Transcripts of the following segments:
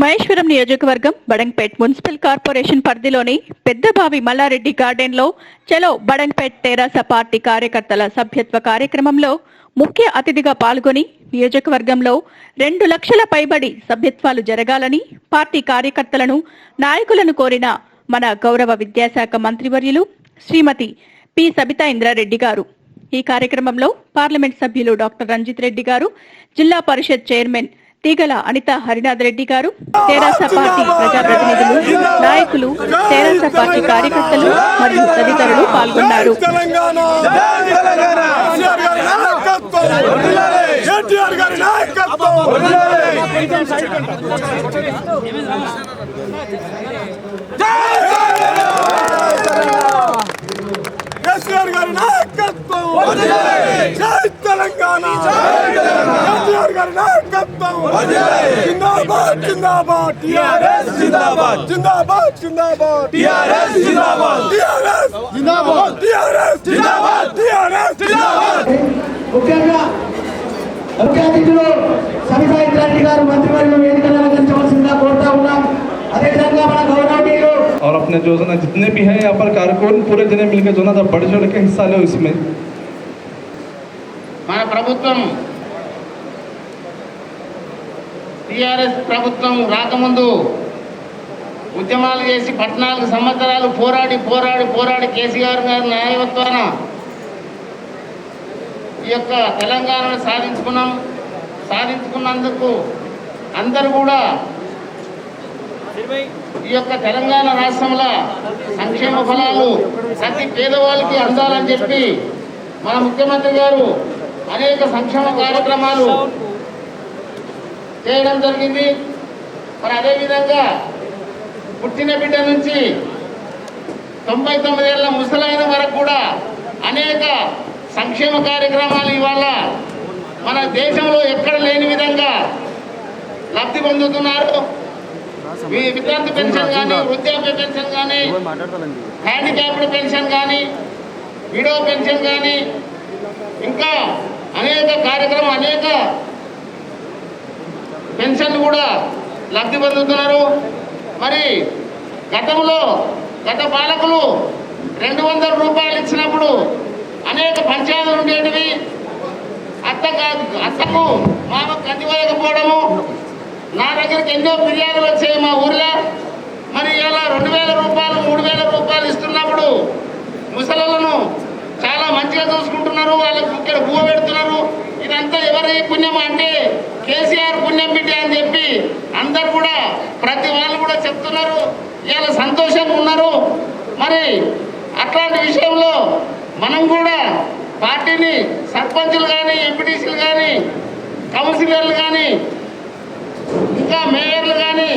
మహేశ్వరం నియోజకవర్గం Badangpet municipal corporation పరిధిలోని Peddabavi Mallareddy garden లో చలో బడంగ్పేట్ తెరాస పార్టీ కార్యకర్తల సభ్యత్వ కార్యక్రమంలో ముఖ్య అతిథిగా పాల్గొని నియోజకవర్గంలో 2 లక్షల పైబడి సభ్యత్వాలు జరగాలని పార్టీ కార్యకర్తలను నాయకులను కోరిన మన గౌరవ విద్యాశాఖ మంత్రివర్యులు శ్రీమతి పి సబితా ఇంద్రారెడ్డి గారు. ఈ కార్యక్రమంలో పార్లమెంట్ సభ్యులు డాక్టర్ రంజిత్ రెడ్డి గారు, జిల్లా పరిషత్ చైర్మన్ తీగల అనిత హరినాథ్ రెడ్డి గారు, తెరాస పార్టీ ప్రజాప్రతినిధులు, నాయకులు, తెరాస పార్టీ కార్యకర్తలు మరియు తదితరులు పాల్గొన్నారు. जिंदाबाद जिंदाबाद टीआरएस जिंदाबाद जिंदाबाद जिंदाबाद टीआरएस जिंदाबाद टीआरएस जिंदाबाद टीआरएस जिंदाबाद टीआरएस जिंदाबाद ముఖ్యంగా ముఖ్య అతిథులు సబితా ఇంద్రారెడ్డి గారు మంత్రివర్యులు వేదికను అలంకరించవలసిందిగా కోరుతా ఉన్నాం. అదేవిధంగా మన గౌరవనీయులు और अपने जो ना जितने भी हैं यहाँ पर कारकुन पूरे जने मिलकर जो ना बढ़ चढ़ के हिस्सा लो इसमें. మన ప్రభుత్వం టీఆర్ఎస్ ప్రభుత్వం రాకముందు ఉద్యమాలు చేసి 14 సంవత్సరాలు పోరాడి కేసీఆర్ గారి నాయకత్వాన ఈ యొక్క తెలంగాణను సాధించుకున్నందుకు అందరూ కూడా ఈ యొక్క తెలంగాణ రాష్ట్రంలో సంక్షేమ ఫలాలు ప్రతి పేదవాళ్ళకి అందాలని చెప్పి మన ముఖ్యమంత్రి గారు అనేక సంక్షేమ కార్యక్రమాలు చేయడం జరిగింది. మరి అదేవిధంగా పుట్టిన బిడ్డ నుంచి 99 ఏళ్ల ముసలైన వరకు కూడా అనేక సంక్షేమ కార్యక్రమాలు ఇవాళ మన దేశంలో ఎక్కడ లేని విధంగా లబ్ధి పొందుతున్నారు. వితంతు పెన్షన్ కానీ, వృద్ధాప్య పెన్షన్ కానీ, హ్యాండిక్యాప్డ్ పెన్షన్ కానీ, విడో పెన్షన్ కానీ, ఇంకా అనేక కార్యక్రమం అనేక పెన్షన్లు కూడా లబ్ధి పొందుతున్నారు. మరి గత పాలకులు 200 రూపాయలు ఇచ్చినప్పుడు అనేక పంచాయతీలు ఉండేటివి. అత్తకు మామకు అందివేయకపోవడము, నా దగ్గరికి ఎన్నో ఫిర్యాదులు వచ్చాయి మా ఊర్లో. మరి ఇలా 2000 రూపాయలు 3000 రూపాయలు ఇస్తున్నప్పుడు ముసలను చాలా మంచిగా చూసుకుంటున్నారు, వాళ్ళకి ఇక్కడ భూ పెడుతున్నారు. ఇదంతా ఎవరి పుణ్యం అంటే కేసీఆర్ పుణ్యం బిడ్డ అని చెప్పి అందరు కూడా ప్రతి వాళ్ళు కూడా చెప్తున్నారు. ఇలా సంతోషంగా ఉన్నారు. మరి అట్లాంటి విషయంలో మనం కూడా పార్టీని సర్పంచులు కానీ, ఎంపీటీసీలు కానీ, కౌన్సిలర్లు కానీ, ఇంకా మేయర్లు కానీ,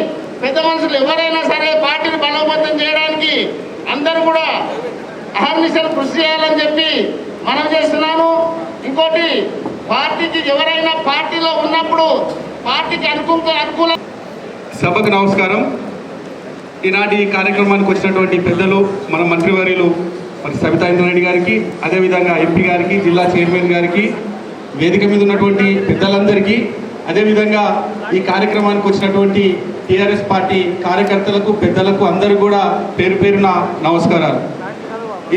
పెద్ద మనుషులు ఎవరైనా సరే పార్టీని బలోపేతం చేయడానికి అందరూ కూడా అహర్నిశలు కృషి చేయాలని చెప్పి మనం చేస్తున్నాను. ఇంకోటి, పార్టీకి ఎవరైనా పార్టీలో ఉన్నప్పుడు పార్టీకి అనుకూల సభకు నమస్కారం. ఈనాటి ఈ కార్యక్రమానికి వచ్చినటువంటి పెద్దలు మన మంత్రివర్యులు మరి సబితా ఇంద్రారెడ్డి గారికి, అదేవిధంగా ఎంపీ గారికి, జిల్లా చైర్మన్ గారికి, వేదిక మీద ఉన్నటువంటి పెద్దలందరికీ, అదేవిధంగా ఈ కార్యక్రమానికి వచ్చినటువంటి టీఆర్ఎస్ పార్టీ కార్యకర్తలకు, పెద్దలకు అందరూ కూడా పేరు పేరున నమస్కారాలు.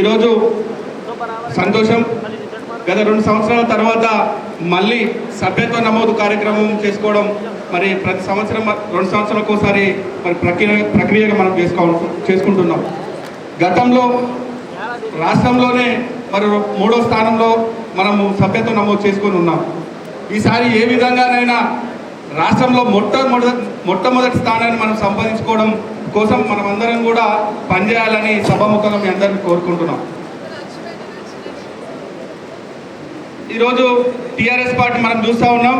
ఈరోజు సంతోషం. గత 2 సంవత్సరాల తర్వాత మళ్ళీ సభ్యత్వ నమోదు కార్యక్రమం చేసుకోవడం, మరి ప్రతి సంవత్సరం 2 సంవత్సరాలకు ఒకసారి మరి ప్రక్రియగా మనం చేసుకుంటున్నాం. గతంలో రాష్ట్రంలోనే మరి 3వ స్థానంలో మనము సభ్యత్వం నమోదు చేసుకొని ఉన్నాం. ఈసారి ఏ విధంగానైనా రాష్ట్రంలో మొట్టమొదటి స్థానాన్ని మనం సంపాదించుకోవడం కోసం మనం అందరం కూడా పనిచేయాలని సభాముఖంగా మీ అందరినీ కోరుకుంటున్నాం. ఈరోజు టీఆర్ఎస్ పార్టీ మనం చూస్తూ ఉన్నాం.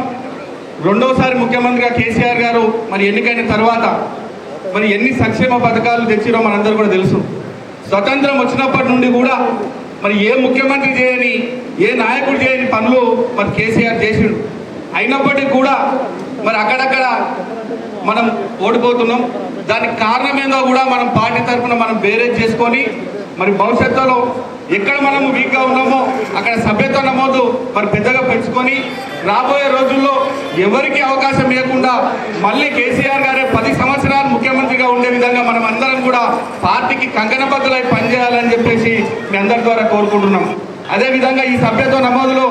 2వసారి ముఖ్యమంత్రిగా కేసీఆర్ గారు మరి ఎన్నికైన తర్వాత మరి ఎన్ని సంక్షేమ పథకాలు తెచ్చిరో మనందరూ కూడా తెలుసు. స్వతంత్రం వచ్చినప్పటి నుండి కూడా మరి ఏ ముఖ్యమంత్రి చేయని, ఏ నాయకుడు చేయని పనులు మరి కేసీఆర్ చేసిండు. అయినప్పటికీ కూడా మరి అక్కడక్కడ మనం ఓడిపోతున్నాం. దానికి కారణం ఏందో కూడా మనం పార్టీ తరఫున మనం బేరేజ్ చేసుకొని మరి భవిష్యత్తులో ఎక్కడ మనము వీక్గా ఉన్నామో అక్కడ సభ్యత్వ నమోదు మరి పెద్దగా పెంచుకొని రాబోయే రోజుల్లో ఎవరికి అవకాశం ఇవ్వకుండా మళ్ళీ కేసీఆర్ గారే 10 సంవత్సరాలు ముఖ్యమంత్రిగా ఉండే విధంగా మనం అందరం కూడా పార్టీకి కంకణబద్దులై పనిచేయాలని చెప్పేసి మీ అందరి ద్వారా కోరుకుంటున్నాం. అదేవిధంగా ఈ సభ్యత్వ నమోదులో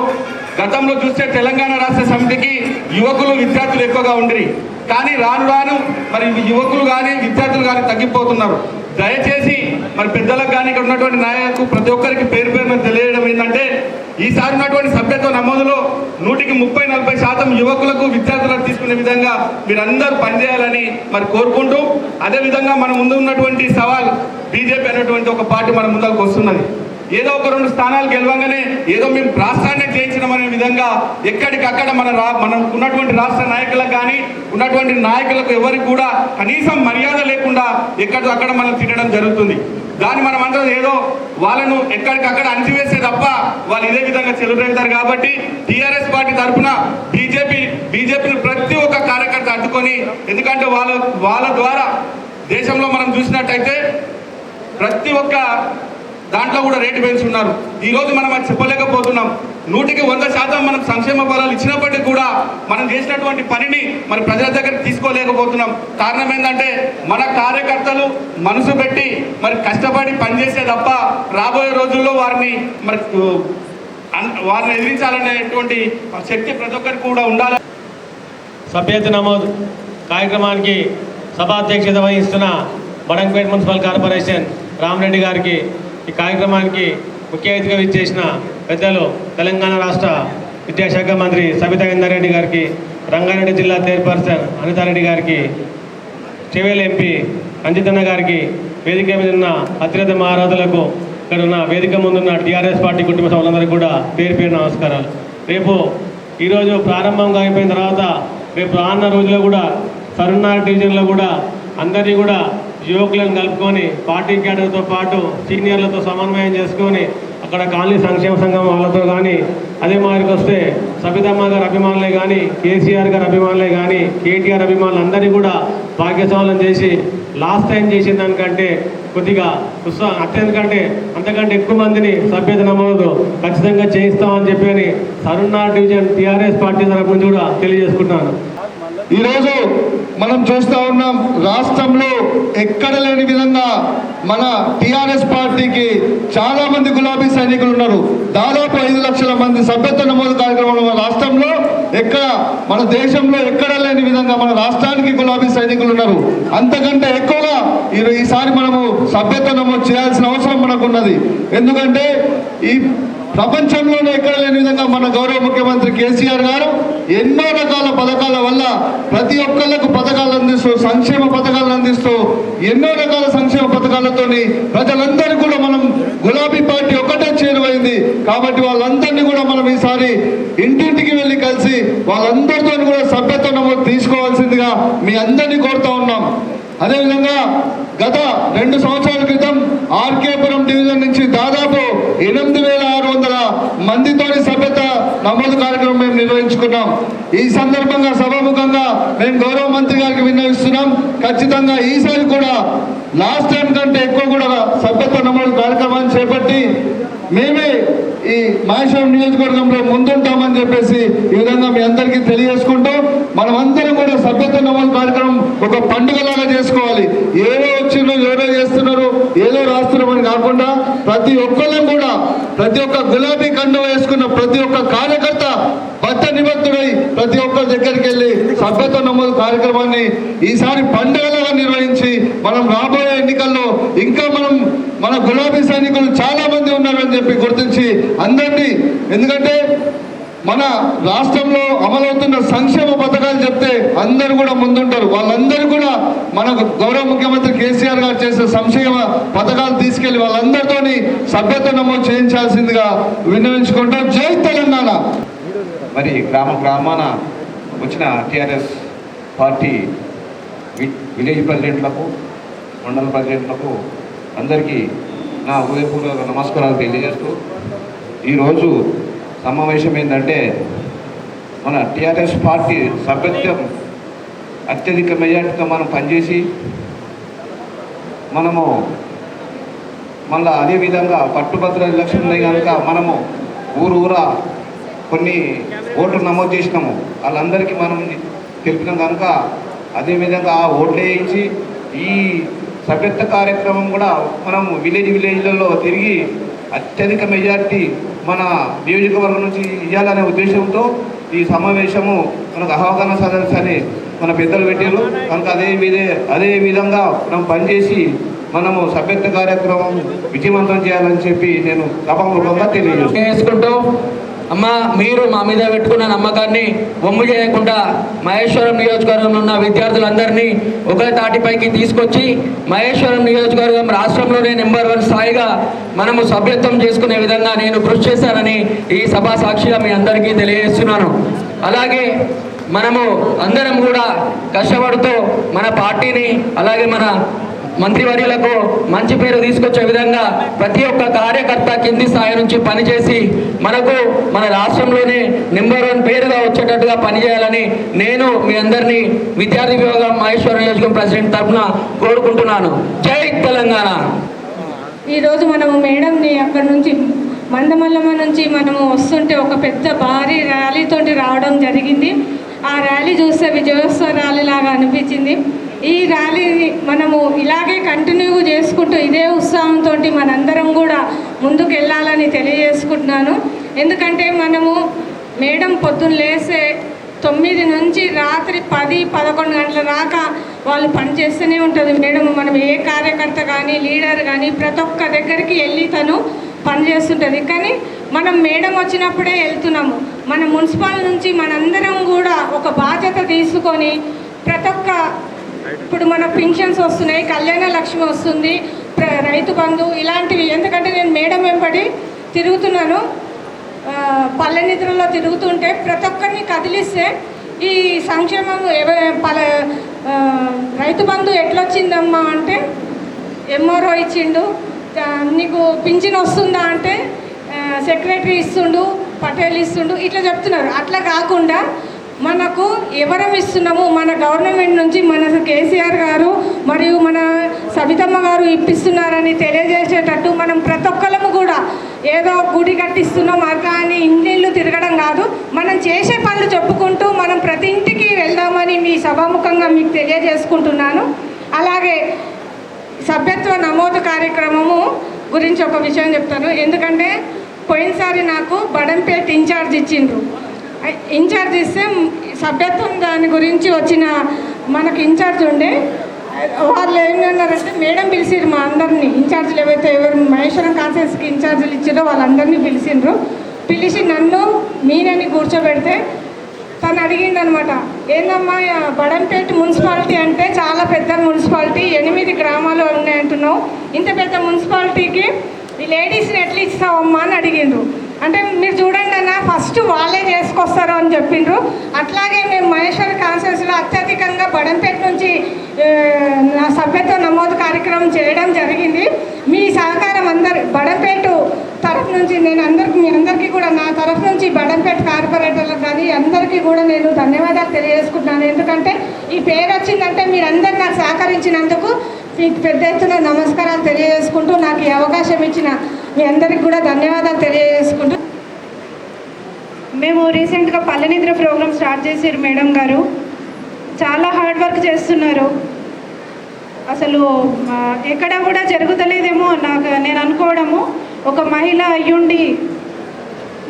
గతంలో చూస్తే తెలంగాణ రాష్ట్ర సమితికి యువకులు విద్యార్థులు ఎక్కువగా ఉండిరి. కానీ రాను రాను మరి యువకులు కానీ విద్యార్థులు కానీ తగ్గిపోతున్నారు. దయచేసి మరి పెద్దలకు కానీ ఇక్కడ ఉన్నటువంటి నాయకులకు ప్రతి ఒక్కరికి పేరు పేరున తెలియడం ఏంటంటే ఈసారి ఉన్నటువంటి సభ్యత్వ నమోదులో 100కి 30-40% యువకులకు విద్యార్థులకు తీసుకునే విధంగా మీరందరూ పనిచేయాలని మరి కోరుకుంటూ, అదేవిధంగా మన ముందు ఉన్నటువంటి సవాల్ బీజేపీ అనేటువంటి ఒక పార్టీ మన ముందరకు వస్తున్నది. ఏదో ఒక 2 స్థానాలు గెలవంగానే ఏదో మేము రాష్ట్రాన్ని చేయించినామనే విధంగా ఎక్కడికక్కడ మనం ఉన్నటువంటి రాష్ట్ర నాయకులకు కానీ ఉన్నటువంటి నాయకులకు ఎవరికి కూడా కనీసం మర్యాద లేకుండా ఎక్కడికక్కడ మనం తినడం జరుగుతుంది. దాన్ని మనం అందరం ఏదో వాళ్ళను ఎక్కడికక్కడ అణిచివేసే తప్ప వాళ్ళు ఇదే విధంగా చెలరేగుతారు. కాబట్టి టీఆర్ఎస్ పార్టీ తరఫున బీజేపీని ప్రతి ఒక్క కార్యకర్త అడ్డుకొని, ఎందుకంటే వాళ్ళ ద్వారా దేశంలో మనం చూసినట్టయితే ప్రతి ఒక్క దాంట్లో కూడా రేటు పెంచున్నారు. ఈరోజు మనం అది చెప్పలేకపోతున్నాం. 100కి 100% మనం సంక్షేమ ఫలాలు ఇచ్చినప్పటికీ కూడా మనం చేసినటువంటి పనిని మరి ప్రజల దగ్గర తీసుకోలేకపోతున్నాం. కారణం ఏంటంటే మన కార్యకర్తలు మనసు పెట్టి మరి కష్టపడి పనిచేసే తప్ప రాబోయే రోజుల్లో వారిని ఎదిరించాలనేటువంటి శక్తి ప్రతి ఒక్కరికి కూడా ఉండాలి. సభ్యత్వ నమోదు కార్యక్రమానికి సభాధ్యక్షత వహిస్తున్న బడంగపేట మున్సిపల్ కార్పొరేషన్ రామరెడ్డి గారికి, ఈ కార్యక్రమానికి ముఖ్య అతిథిగా విచ్చేసిన పెద్దలు తెలంగాణ రాష్ట్ర విద్యాశాఖ మంత్రి సబితా ఇంద్రారెడ్డి గారికి, రంగారెడ్డి జిల్లా చైర్పర్సన్ అనితారెడ్డి గారికి, చెవేల్ ఎంపీ రంజితన్న గారికి, వేదిక మీద ఉన్న అతిరథ మహారాజులకు, ఇక్కడ ఉన్న వేదిక ముందున్న టీఆర్ఎస్ పార్టీ కుటుంబ సభ్యులందరికీ కూడా పేరు పేరు నమస్కారాలు. ఈరోజు ప్రారంభంగా అయిపోయిన తర్వాత రేపు రానున్న రోజుల్లో కూడా సరున్నార్ డివిజన్లో కూడా అందరినీ కూడా యువకులను కలుపుకొని పార్టీ క్యాడర్తో పాటు సీనియర్లతో సమన్వయం చేసుకొని అక్కడ కాలనీ సంక్షేమ సంఘం వాళ్ళతో కానీ, అదే మాదిరికి వస్తే సబితమ్మ గారి అభిమానులే కానీ, కేసీఆర్ గారి అభిమానులే కానీ, కేటీఆర్ అభిమానులు అందరినీ కూడా భాగ్యస్వాములను చేసి లాస్ట్ టైం చేసిన దానికంటే కొద్దిగా అంతకంటే ఎక్కువ మందిని సభ్యత నమోదు ఖచ్చితంగా చేయిస్తామని చెప్పి సరున్నార్ డివిజన్ టీఆర్ఎస్ పార్టీ తరఫు నుంచి కూడా తెలియజేసుకుంటున్నాను. ఈరోజు మనం చూస్తూ ఉన్నాం, రాష్ట్రంలో ఎక్కడ లేని విధంగా మన టీఆర్ఎస్ పార్టీకి చాలా మంది గులాబీ సైనికులు ఉన్నారు. దాదాపు 5 లక్షల మంది సభ్యత్వ నమోదు కార్యక్రమంలో మన రాష్ట్రంలో మన దేశంలో ఎక్కడ లేని విధంగా మన రాష్ట్రానికి గులాబీ సైనికులు ఉన్నారు. అంతకంటే ఎక్కువగా ఈసారి మనము సభ్యత్వ నమోదు చేయాల్సిన అవసరం మనకున్నది. ఎందుకంటే ఈ ప్రపంచంలోనే ఎక్కడ లేని విధంగా మన గౌరవ ముఖ్యమంత్రి కేసీఆర్ గారు ఎన్నో రకాల పథకాల వల్ల ప్రతి ఒక్కళ్ళకు పథకాలు అందిస్తూ, సంక్షేమ పథకాలను అందిస్తూ, ఎన్నో రకాల సంక్షేమ పథకాలతో ప్రజలందరూ కూడా మనం గులాబీ పార్టీ ఒక్కటే చేరువైంది. కాబట్టి వాళ్ళందరినీ కూడా మనం ఈసారి ఇంటింటికి వెళ్ళి కలిసి వాళ్ళందరితో కూడా సభ్యత్వ నమోదు తీసుకోవాల్సిందిగా మీ అందరినీ కోరుతా ఉన్నాం. అదేవిధంగా గత 2 సంవత్సరాల క్రితం ఆర్కేపురం డివిజన్ నుంచి దాదాపు 8,600 మందితోని సభ్యత నమోదు కార్యక్రమం మేము నిర్వహించుకున్నాం. ఈ సందర్భంగా సభాముఖంగా మేము గౌరవ మంత్రి గారికి విన్నవిస్తున్నాం, ఖచ్చితంగా ఈసారి కూడా లాస్ట్ టైం కంటే ఎక్కువ కూడా సభ్యత్వ నమోదు కార్యక్రమాన్ని చేపట్టి మేమే ఈ మహేశ్వరం నియోజకవర్గంలో ముందుంటామని చెప్పేసి ఈ విధంగా మీ అందరికీ తెలియజేసుకుంటూ, మనమందరం కూడా సభ్యత్వ నమోదు కార్యక్రమం ఒక పండుగలాగా చేసుకోవాలి. ఏదో వచ్చిందో ఏదో చేస్తున్నారు, ఏదో రాస్తున్నామని కాకుండా ప్రతి ఒక్కళ్ళం కూడా, ప్రతి ఒక్క గులాబీ కండువ వేసుకున్న ప్రతి ఒక్క కార్యకర్త బద్ద నిబద్ధుడై ప్రతి ఒక్కరి దగ్గరికి వెళ్ళి సభ్యత్వ నమోదు కార్యక్రమాన్ని ఈసారి పండుగలాగా నిర్వహించి మనం రాబోయే ఎన్నికల్లో ఇంకా మన గులాబీ సైనికులు చాలా మంది ఉన్నారని చెప్పి గుర్తించి అందరినీ, ఎందుకంటే మన రాష్ట్రంలో అమలవుతున్న సంక్షేమ పథకాలు చెప్తే అందరూ కూడా ముందుంటారు. వాళ్ళందరూ కూడా మన గౌరవ ముఖ్యమంత్రి కేసీఆర్ గారు చేసే సంక్షేమ పథకాలు తీసుకెళ్లి వాళ్ళందరితోని సభ్యత్వ నమోదు చేయించాల్సిందిగా విన్నవించుకుంటాం. జై తెలంగాణ. మరి గ్రామాన వచ్చిన టీఆర్ఎస్ పార్టీ విలేజ్ ప్రెసిడెంట్లకు, మండల ప్రెసిడెంట్లకు అందరికీ నా హృదయపూర్వక నమస్కారాలు తెలియజేస్తూ, ఈరోజు సమావేశం ఏంటంటే మన టీఆర్ఎస్ పార్టీ సభ్యత్వం అత్యధిక మెజార్టీతో మనం పనిచేసి మనము మళ్ళీ అదేవిధంగా పట్టుభద్ర ఎలక్షన్ ఉన్నాయి కనుక మనము ఊరా కొన్ని ఓట్లు నమోదు చేసినాము. వాళ్ళందరికీ మనం తెలిపినాం కనుక అదేవిధంగా ఆ ఓట్లు వేయించి ఈ సభ్యత్వ కార్యక్రమం కూడా మనం విలేజ్లలో తిరిగి అత్యధిక మెజార్టీ మన నియోజకవర్గం నుంచి ఇవ్వాలనే ఉద్దేశంతో ఈ సమావేశము మనకు అవగాహన సదస్సు అని మన పెద్దలు పెట్టారు కనుక అదే విధంగా మనం పనిచేసి మనము సభ్యత్వ కార్యక్రమం విజయవంతం చేయాలని చెప్పి నేను సభాముఖంగా తెలియజేసుకుంటూ అమ్మ మీరు మా మీద పెట్టుకున్న నమ్మకాన్ని వమ్ము చేయకుండా మహేశ్వరం నియోజకవర్గంలో ఉన్న విద్యార్థులందరినీ ఒకే తాటిపైకి తీసుకొచ్చి మహేశ్వరం నియోజకవర్గం రాష్ట్రంలోనే నెంబర్ 1 స్థాయిగా మనము సభ్యత్వం చేసుకునే విధంగా నేను కృషి చేశానని ఈ సభా సాక్షిగా మీ అందరికీ తెలియజేస్తున్నాను. అలాగే మనము అందరం కూడా కష్టపడుతూ మన పార్టీని అలాగే మన మంత్రివర్యులకు మంచి పేరు తీసుకొచ్చే విధంగా ప్రతి ఒక్క కార్యకర్త కింది స్థాయి నుంచి పనిచేసి మనకు మన రాష్ట్రంలోనే నెంబర్ 1 పేరుగా వచ్చేటట్టుగా పనిచేయాలని నేను మీ అందరినీ విద్యార్థి విభాగం మహేశ్వరం నియోజకవర్గం ప్రెసిడెంట్ తరఫున కోరుకుంటున్నాను. జై తెలంగాణ. ఈరోజు మనము మేడంని అక్కడి నుంచి మందమల్లమ్మ నుంచి మనము వస్తుంటే ఒక పెద్ద భారీ ర్యాలీతోటి రావడం జరిగింది. ఆ ర్యాలీ చూస్తే విజయోత్సవ ర్యాలీ లాగా అనిపించింది. ఈ ర్యాలీని మనము ఇలాగే కంటిన్యూ చేసుకుంటూ ఇదే ఉత్సాహంతో మనందరం కూడా ముందుకు వెళ్ళాలని తెలియజేసుకుంటున్నాను. ఎందుకంటే మనము మేడం పొద్దున్న లేసే 9 నుంచి రాత్రి 10-11 గంటల దాకా వాళ్ళు పనిచేస్తూనే ఉంటుంది మేడం. మనం ఏ కార్యకర్త కానీ లీడర్ కానీ ప్రతి ఒక్క దగ్గరికి వెళ్ళి తను పనిచేస్తుంటుంది. కానీ మనం మేడం వచ్చినప్పుడే వెళ్తున్నాము. మన మున్సిపల్ నుంచి మనందరం కూడా ఒక బాధ్యత తీసుకొని ప్రతి ఒక్క ఇప్పుడు మన పింఛన్స్ వస్తున్నాయి, కళ్యాణ లక్ష్మి వస్తుంది, రైతు బంధు ఇలాంటివి. ఎందుకంటే నేను మేడం వెంబడి తిరుగుతున్నాను, పల్లె నిధులలో తిరుగుతుంటే ప్రతి ఒక్కరిని కదిలిస్తే ఈ సంక్షేమం రైతు బంధు ఎట్లొచ్చిందమ్మా అంటే ఎంఆర్ఓ ఇచ్చిండు, నీకు పింఛన్ వస్తుందా అంటే సెక్రటరీ ఇస్తుండు, పటేల్ ఇస్తుండు, ఇట్లా చెప్తున్నారు. అట్లా కాకుండా మనకు ఎవరం ఇస్తున్నాము, మన గవర్నమెంట్ నుంచి మన కేసీఆర్ గారు మరియు మన సబితమ్మ గారు ఇప్పిస్తున్నారని తెలియజేసేటట్టు మనం ప్రతి ఒక్కళ్ళము కూడా ఏదో గుడి కట్టిస్తున్నాం అట్లా అని ఇండ్లు తిరగడం కాదు, మనం చేసే పనులు చెప్పుకుంటూ మనం ప్రతి ఇంటికి వెళ్దామని మీ సభాముఖంగా మీకు తెలియజేసుకుంటున్నాను. అలాగే సభ్యత్వ నమోదు కార్యక్రమము గురించి ఒక విషయం చెప్తాను. ఎందుకంటే పోయినసారి నాకు బడంపేట ఇన్ఛార్జ్ ఇచ్చిండ్రు. ఇన్ఛార్జ్ ఇస్తే సభ్యత్వం దాని గురించి వచ్చిన మనకు ఇన్ఛార్జ్ ఉండే వాళ్ళు ఏమన్నారంటే మేడం పిలిచిర్రు మా అందరినీ, ఇన్ఛార్జీలు ఏవైతే ఎవరు మహేశ్వరం కాన్ఫరెన్స్కి ఇన్ఛార్జీలు ఇచ్చారో వాళ్ళందరినీ పిలిచిండ్రు. పిలిచి నన్ను మీనని కూర్చోబెడితే తను అడిగిండనమాట, ఏందమ్మా బడంపేట మున్సిపాలిటీ అంటే చాలా పెద్ద మున్సిపాలిటీ, 8 గ్రామాలు ఉన్నాయంటున్నావు, ఇంత పెద్ద మున్సిపాలిటీకి ఈ లేడీస్ని ఎట్లా ఇస్తావమ్మా అని అడిగిండ్రు. అంటే మీరు చూడండి అన్న ఫస్ట్ వాళ్ళే చేసుకొస్తారు అని చెప్పిండ్రు. అట్లాగే మేము మహేశ్వర కాన్ఫరెన్స్లో అత్యధికంగా బడంపేట నుంచి నా సభ్యత్వ నమోదు కార్యక్రమం చేయడం జరిగింది. మీ సహకారం అందరు బడంపేట తరఫు నుంచి నేను మీ అందరికీ కూడా నా తరఫు నుంచి బడంపేట కార్పొరేటర్లకు కానీ అందరికీ కూడా నేను ధన్యవాదాలు తెలియజేసుకుంటున్నాను. ఎందుకంటే ఈ పేరు వచ్చిందంటే మీరందరూ నాకు సహకరించినందుకు మీకు పెద్ద ఎత్తున నమస్కారాలు తెలియజేసుకుంటూ నాకు ఈ అవకాశం ఇచ్చిన మీ అందరికి కూడా ధన్యవాదాలు తెలియజేసుకుంటూ, మేము రీసెంట్గా పల్లెనిద్ర ప్రోగ్రామ్ స్టార్ట్ చేశారు మేడం గారు. చాలా హార్డ్ వర్క్ చేస్తున్నారు. అసలు ఎక్కడ కూడా జరుగుతలేదేమో నేను అనుకోవడము. ఒక మహిళ అయ్యుండి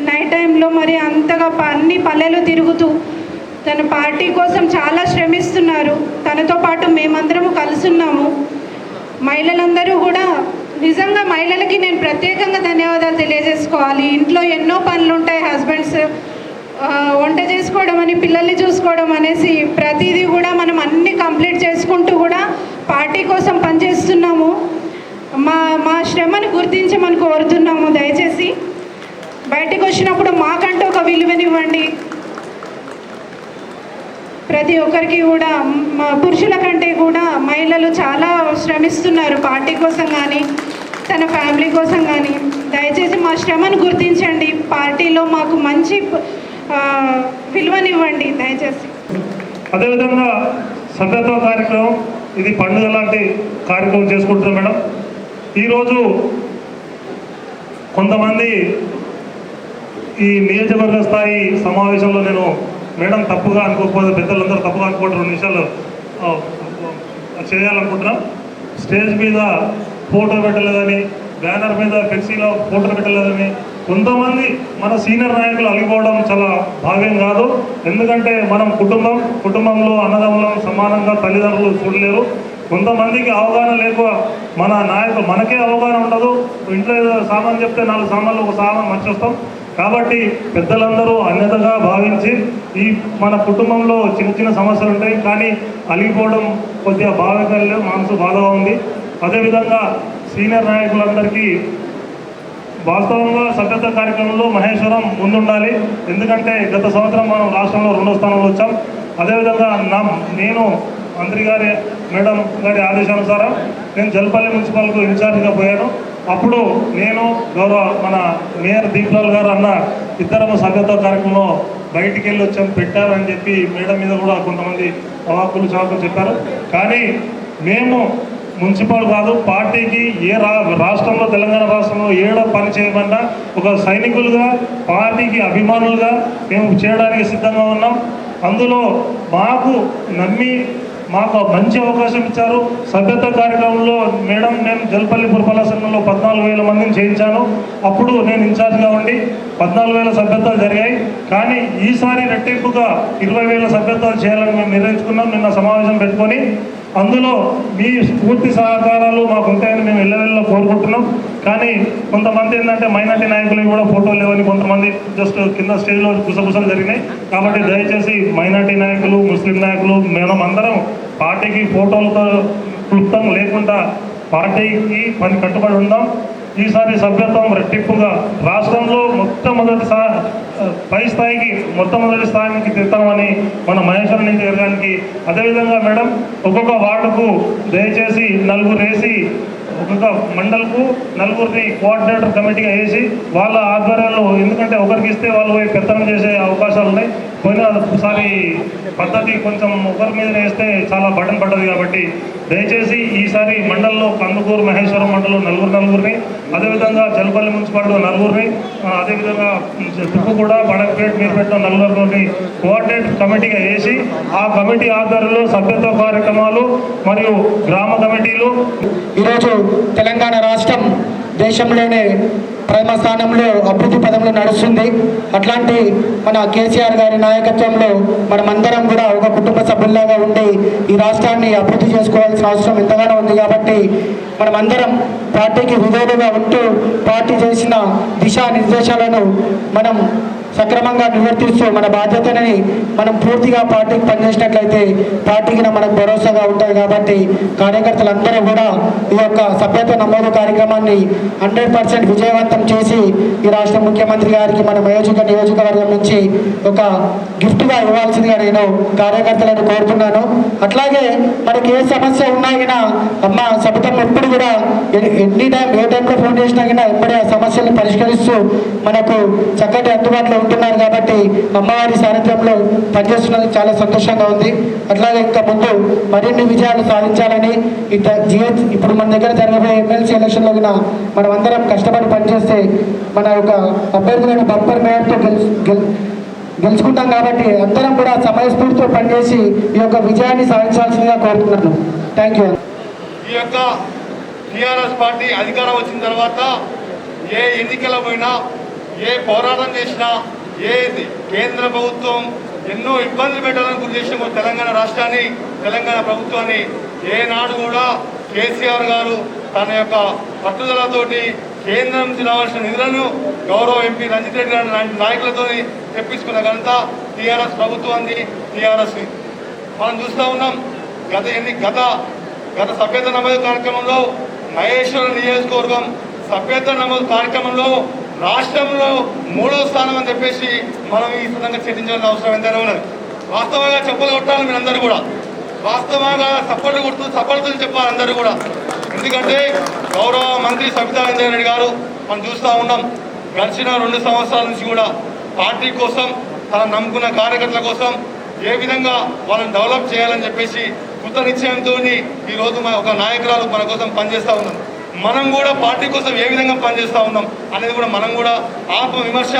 నైట్ టైంలో మరి అంతగా అన్ని పల్లెలు తిరుగుతూ తన పార్టీ కోసం చాలా శ్రమిస్తున్నారు. తనతో పాటు మేమందరము కలుసున్నాము. మహిళలందరూ కూడా నిజంగా మహిళలకి నేను ప్రత్యేకంగా ధన్యవాదాలు తెలియజేసుకోవాలి. ఇంట్లో ఎన్నో పనులు ఉంటాయి, హస్బెండ్స్ వంట చేసుకోవడం అని, పిల్లల్ని చూసుకోవడం అనేసి ప్రతిదీ కూడా మనం అన్నీ కంప్లీట్ చేసుకుంటూ కూడా పార్టీ కోసం పనిచేస్తున్నాము. మా శ్రమను గుర్తించమని కోరుతున్నాము. దయచేసి బయటకు వచ్చినప్పుడు మాకంటూ ఒక విలువనివ్వండి. ప్రతి ఒక్కరికి కూడా పురుషుల కంటే కూడా మహిళలు చాలా శ్రమిస్తున్నారు పార్టీ కోసం కానీ తన ఫ్యామిలీ కోసం కానీ. దయచేసి మా శ్రమను గుర్తించండి, పార్టీలో మాకు మంచి విలువనివ్వండి దయచేసి. అదేవిధంగా సభ్యత్వ కార్యక్రమం ఇది పండుగ లాంటి కార్యక్రమం చేసుకుంటున్నాం మేడం. ఈరోజు కొంతమంది ఈ నియోజకవర్గ స్థాయి సమావేశంలో నేను మేడం తప్పుగా అనుకోకపోతే పెద్దలందరూ తప్పుగా అనుకోవడం 2 నిమిషాలు చేయాలనుకుంటున్నాం. స్టేజ్ మీద ఫోటో పెట్టలేదని, బ్యానర్ మీద ఫ్లెక్సీలో ఫోటో పెట్టలేదని కొంతమంది మన సీనియర్ నాయకులు అలిగిపోవడం చాలా భావ్యం కాదు. ఎందుకంటే మనం కుటుంబంలో అన్నదమ్ములను సమానంగా తల్లిదండ్రులు చూడలేరు. కొంతమందికి అవగాహన లేక మన నాయకులు మనకే అవగాహన ఉండదు. ఇంట్లో ఏదో సామాన్ చెప్తే 4 సామాన్లు ఒక సామాన్ మర్చిస్తాం. కాబట్టి పెద్దలందరూ అన్యతగా భావించి ఈ మన కుటుంబంలో చిన్న సమస్యలు ఉంటాయి, కానీ అలిగిపోవడం కొద్దిగా బాధగా మనసు బాధగా ఉంది. అదేవిధంగా సీనియర్ నాయకులందరికీ వాస్తవంగా సభ్యత్వ కార్యక్రమంలో మహేశ్వరం ముందుండాలి. ఎందుకంటే గత సంవత్సరం మనం రాష్ట్రంలో 2వ స్థానంలో వచ్చాం. అదేవిధంగా నేను మంత్రి గారి మేడం గారి ఆదేశానుసారం నేను జల్పల్లి మున్సిపల్కు ఇన్ఛార్జిగా పోయాను. అప్పుడు నేను గౌరవ మన మేయర్ దీప్లాల్ గారు అన్న ఇద్దరము సభ్యత్వ కార్యక్రమంలో బయటికి వెళ్ళి వచ్చాం, పెట్టారని చెప్పి మేడం మీద కూడా కొంతమంది అవాకులు చాకులు చెప్పారు. కానీ మేము మున్సిపల్ కాదు, పార్టీకి రాష్ట్రంలో తెలంగాణ రాష్ట్రంలో ఏడో పని చేయమన్నా ఒక సైనికులుగా పార్టీకి అభిమానులుగా మేము చేయడానికి సిద్ధంగా ఉన్నాం. అందులో మాకు నమ్మి మాకు మంచి అవకాశం ఇచ్చారు. సభ్యత్వ కార్యక్రమంలో మేడం నేను జల్పల్లి పురపాలక సంఘంలో 14,000 మందిని చేయించాను. అప్పుడు నేను ఇన్ఛార్జ్గా ఉండి 14,000 సభ్యత్వాలు జరిగాయి. కానీ ఈసారి రెట్టింపుగా 20,000 సభ్యత్వాలు చేయాలని మేము నిర్ణయించుకున్నాం నిన్న సమావేశం పెట్టుకొని. అందులో మీ పూర్తి సహకారాలు మాకు ఉంటాయని మేము ఎల్లవెల్లా కోరుకుంటున్నాం. కానీ కొంతమంది ఏంటంటే మైనార్టీ నాయకులు కూడా ఫోటోలు లేవని కొంతమంది జస్ట్ కింద స్టేజ్లో గుసగుసలు జరిగినాయి. కాబట్టి దయచేసి మైనార్టీ నాయకులు, ముస్లిం నాయకులు మనం అందరం పార్టీకి ఫోటోలతో క్లుప్తం లేకుండా పార్టీకి పని కట్టుబడి ఉందాం. ఈసారి సభ్యత్వం రెట్టింపుగా రాష్ట్రంలో పై స్థాయికి మొట్టమొదటి స్థాయికి తెస్తామని మన మహేశ్వరం నుంచి ఎరగానికి. అదేవిధంగా మేడం ఒక్కొక్క వార్డుకు దయచేసి 4 వేసి ఒక్కొక్క మండల్కు 4ని కోఆర్డినేటర్ కమిటీగా వేసి వాళ్ళ ఆధ్వర్యంలో, ఎందుకంటే ఒకరికి ఇస్తే వాళ్ళు పెత్తనం చేసే అవకాశాలు ఉన్నాయి. పోయినసారి పద్ధతి కొంచెం ఒకరి మీద వేస్తే చాలా బటన్ పడ్డది. కాబట్టి దయచేసి ఈసారి మండలంలో కందుకూరు మహేశ్వరం మండలం 4 అదేవిధంగా జల్పల్లి మున్సిపాలిటీలో 4 అదేవిధంగా తుక్కుగూడ, బడక్పేట, మీర్పేట 4 కోఆర్డినేటర్ కమిటీగా వేసి ఆ కమిటీ ఆధ్వర్యంలో సభ్యత్వ కార్యక్రమాలు మరియు గ్రామ కమిటీలు. ఈరోజు తెలంగాణ రాష్ట్రం దేశంలోనే ప్రథమ స్థానంలో అభివృద్ధి పదంలో నడుస్తుంది. అట్లాంటి మన కేసీఆర్ గారి నాయకత్వంలో మనమందరం కూడా ఒక కుటుంబ సభ్యుల్లాగా ఉండి ఈ రాష్ట్రాన్ని అభివృద్ధి చేసుకోవాల్సిన అవసరం ఎంతగానో ఉంది. కాబట్టి మనమందరం పార్టీకి విధేయులుగా ఉంటూ పార్టీ చేసిన దిశానిర్దేశాలను మనం సక్రమంగా నిర్వర్తిస్తూ మన బాధ్యతని మనం పూర్తిగా పార్టీకి పనిచేసినట్లయితే పార్టీకి మనకు భరోసాగా ఉంటుంది. కాబట్టి కార్యకర్తలందరూ కూడా ఈ యొక్క సభ్యత్వ నమోదు కార్యక్రమాన్ని 100% విజయవంతం చేసి ఈ రాష్ట్ర ముఖ్యమంత్రి గారికి మన నియోజకవర్గం నుంచి ఒక గిఫ్ట్గా ఇవ్వాల్సిందిగా నేను కార్యకర్తలను కోరుతున్నాను. అట్లాగే మనకి ఏ సమస్య ఉన్నా కూడా అమ్మ సభ్యత్వం ఎప్పుడు కూడా ఎనీ టైం ఏ టైంలో ఫోన్ చేసినా కూడా ఎప్పుడే ఆ సమస్యలను పరిష్కరిస్తూ మనకు చక్కటి అందుబాటులో ఉంటున్నారు. కాబట్టి అమ్మవారి సారథ్యంలో పనిచేస్తున్నందుకు చాలా సంతోషంగా ఉంది. అట్లాగే ఇంకా ముందు మరిన్ని విజయాలు సాధించాలని ఇప్పుడు మన దగ్గర జరగబోయే ఎమ్మెల్సీ ఎలక్షన్లో కూడా మనం అందరం కష్టపడి పనిచేస్తే మన యొక్క అభ్యర్థులను బంపర్ మేయర్తో గెలుచుకుంటాం. కాబట్టి అందరం కూడా సమయస్ఫూర్తితో పనిచేసి ఈ యొక్క విజయాన్ని సాధించాల్సిందిగా కోరుతున్నాను. Thank you. ఈ యొక్క టీఆర్ఎస్ పార్టీ అధికారం వచ్చిన తర్వాత ఏ ఎన్నికల పోయినా, ఏ పోరాటం చేసినా, ఏ కేంద్ర ప్రభుత్వం ఎన్నో ఇబ్బందులు పెట్టాలని గురి చేసిన తెలంగాణ రాష్ట్రాన్ని, తెలంగాణ ప్రభుత్వాన్ని ఏనాడు కూడా కేసీఆర్ గారు తన యొక్క పట్టుదలతోటి కేంద్రం నుంచి రావాల్సిన నిధులను గౌరవ ఎంపీ రంజిత్ రెడ్డి గారి లాంటి నాయకులతో తెప్పించుకున్న ఘనత టీఆర్ఎస్ ప్రభుత్వాన్ని, టీఆర్ఎస్. మనం చూస్తూ ఉన్నాం గత సభ్యత నమోదు కార్యక్రమంలో మహేశ్వరం నియోజకవర్గం సభ్యత నమోదు కార్యక్రమంలో రాష్ట్రంలో 3వ స్థానం అని చెప్పేసి మనం ఈ విధంగా చర్చించాల్సిన అవసరం ఎంతైనా ఉన్నది. వాస్తవంగా చెప్పులు కొట్టాలి మీరందరూ కూడా, వాస్తవంగా సపోర్ట్ కొడుతూ సపోర్టులు చెప్పాలి అందరూ కూడా. ఎందుకంటే గౌరవ మంత్రి సబితా ఇంద్రారెడ్డి గారు మనం చూస్తూ ఉన్నాం, గడిచిన 2 సంవత్సరాల నుంచి కూడా పార్టీ కోసం, తన నమ్ముకున్న కార్యకర్తల కోసం ఏ విధంగా వాళ్ళని డెవలప్ చేయాలని చెప్పేసి కృత నిశ్చయంతో ఈరోజు ఒక నాయకురాలు మన కోసం పనిచేస్తూ ఉన్నాం. మనం కూడా పార్టీ కోసం ఏ విధంగా పనిచేస్తూ ఉన్నాం అనేది కూడా మనం కూడా ఆత్మవిమర్శ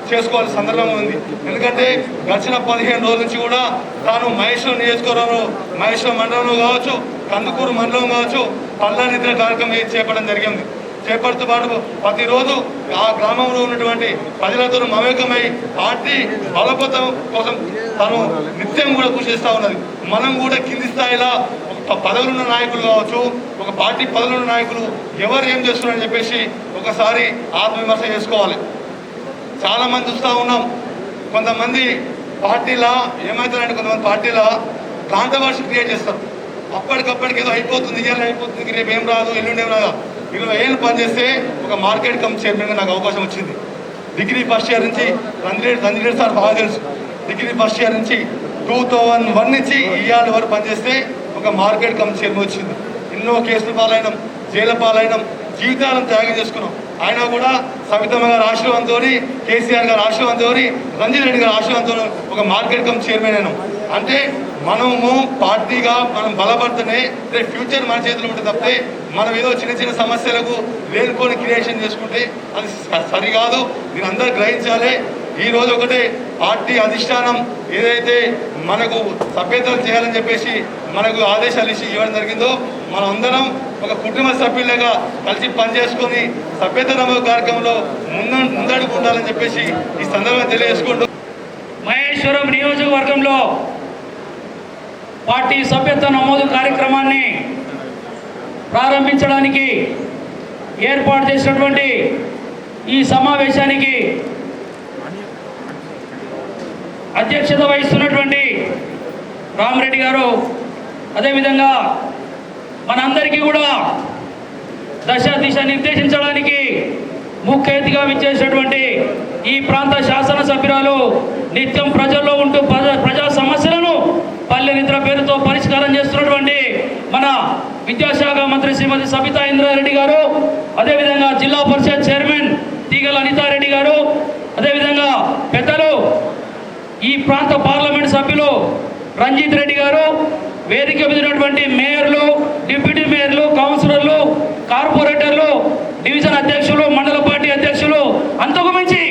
చేసుకోవాల్సిన సందర్భం ఉంది. ఎందుకంటే గడిచిన 15 రోజుల నుంచి కూడా తాను మహేశ్వరం నియోజకవర్గంలో మహేశ్వరం మండలంలో కావచ్చు, కందుకూరు మండలం కావచ్చు, పల్లా నిద్ర కార్యక్రమం చేపట్టడం జరిగింది. చేపడుతూ పాటు ప్రతిరోజు ఆ గ్రామంలో ఉన్నటువంటి ప్రజలతో మమేకమై పార్టీ బలోపేతం కోసం తను నిత్యం కూడా కృషి చేస్తూ ఉన్నది. మనం కూడా కింది స్థాయిలో పదవులున్న నాయకులు కావచ్చు, ఒక పార్టీ పదవులున్న నాయకులు ఎవరు ఏం చేస్తున్నారని చెప్పేసి ఒకసారి ఆత్మవిమర్శ చేసుకోవాలి. చాలామంది చూస్తూ ఉన్నాం, కొంతమంది పార్టీలా ఏమవుతారంటే కొంతమంది పార్టీలా కాంట్రవర్సీ క్రియేట్ చేస్తారు. అప్పటికప్పటికి ఏదో అయిపోతుంది, ఇవాళ అయిపోతుంది, రేపు ఏం రాదు, ఎల్లుండి ఏం రాదు. 20 ఏళ్ళు పనిచేస్తే ఒక మార్కెట్ కమ్ చైర్మన్గా నాకు అవకాశం వచ్చింది. డిగ్రీ ఫస్ట్ ఇయర్ నుంచి రంజిరెడ్డి సార్ బాగా తెలుసు. డిగ్రీ ఫస్ట్ ఇయర్ నుంచి 2001 నుంచి ఇవాళ వరకు పనిచేస్తే ఒక మార్కెట్ కమ్ చైర్మన్ వచ్చింది. ఎన్నో కేసులు పాలైనాం, జైలు పాలైనాం, జీవితాలను త్యాగం చేసుకున్నాం. ఆయన కూడా సవితమ్మ గారి ఆశీర్వాదంతో, కేసీఆర్ గారి ఆశీర్వాదంతో, రంజిరెడ్డి గారి ఆశీర్వాదంతో ఒక మార్కెట్ కమ్ చైర్మన్ అయినాం. అంటే మనము పార్టీగా మనం బలపడితేనే ఫ్యూచర్ మన చేతిలో ఉంటుంది తప్పితే మనం ఏదో చిన్న చిన్న సమస్యలకు లేనిపోని క్రియేషన్ చేసుకుంటే అది సరికాదు. దీని అందరూ గ్రహించాలి. ఈరోజు ఒకటే పార్టీ అధిష్టానం ఏదైతే మనకు సభ్యతలు చేయాలని చెప్పేసి మనకు ఆదేశాలు ఇవ్వడం జరిగిందో, మనం అందరం ఒక కుటుంబ సభ్యులుగా కలిసి పనిచేసుకొని సభ్యత నమోదు కార్యక్రమంలో ముందడుగు ఉండాలని చెప్పేసి ఈ సందర్భంగా తెలియజేసుకుంటూ మహేశ్వరం నియోజకవర్గంలో పార్టీ సభ్యత్వ నమోదు కార్యక్రమాన్ని ప్రారంభించడానికి ఏర్పాటు చేసినటువంటి ఈ సమావేశానికి అధ్యక్షత వహిస్తున్నటువంటి రామరెడ్డి గారు, అదేవిధంగా మనందరికీ కూడా దిశ నిర్దేశించడానికి ముఖ్య అతిథిగా విచ్చేసినటువంటి ఈ ప్రాంత శాసనసభ్యురాలు, నిత్యం ప్రజల్లో ఉంటూ ప్రజా సమస్యలను పల్లె నిద్ర పేరుతో పరిష్కారం చేస్తున్నటువంటి మన విద్యాశాఖ మంత్రి శ్రీమతి సబితా ఇంద్రారెడ్డి గారు, అదేవిధంగా జిల్లా పరిషత్ చైర్మన్ తీగల అనితారెడ్డి గారు, అదేవిధంగా పెద్దలు ఈ ప్రాంత పార్లమెంట్ సభ్యులు రంజిత్ రెడ్డి గారు, వేదిక మీద ఉన్నటువంటి మేయర్లు, డిప్యూటీ మేయర్లు, కౌన్సిలర్లు, కార్పొరేటర్లు, డివిజన్ అధ్యక్షులు, మండల పార్టీ అధ్యక్షులు, అంతకు మించి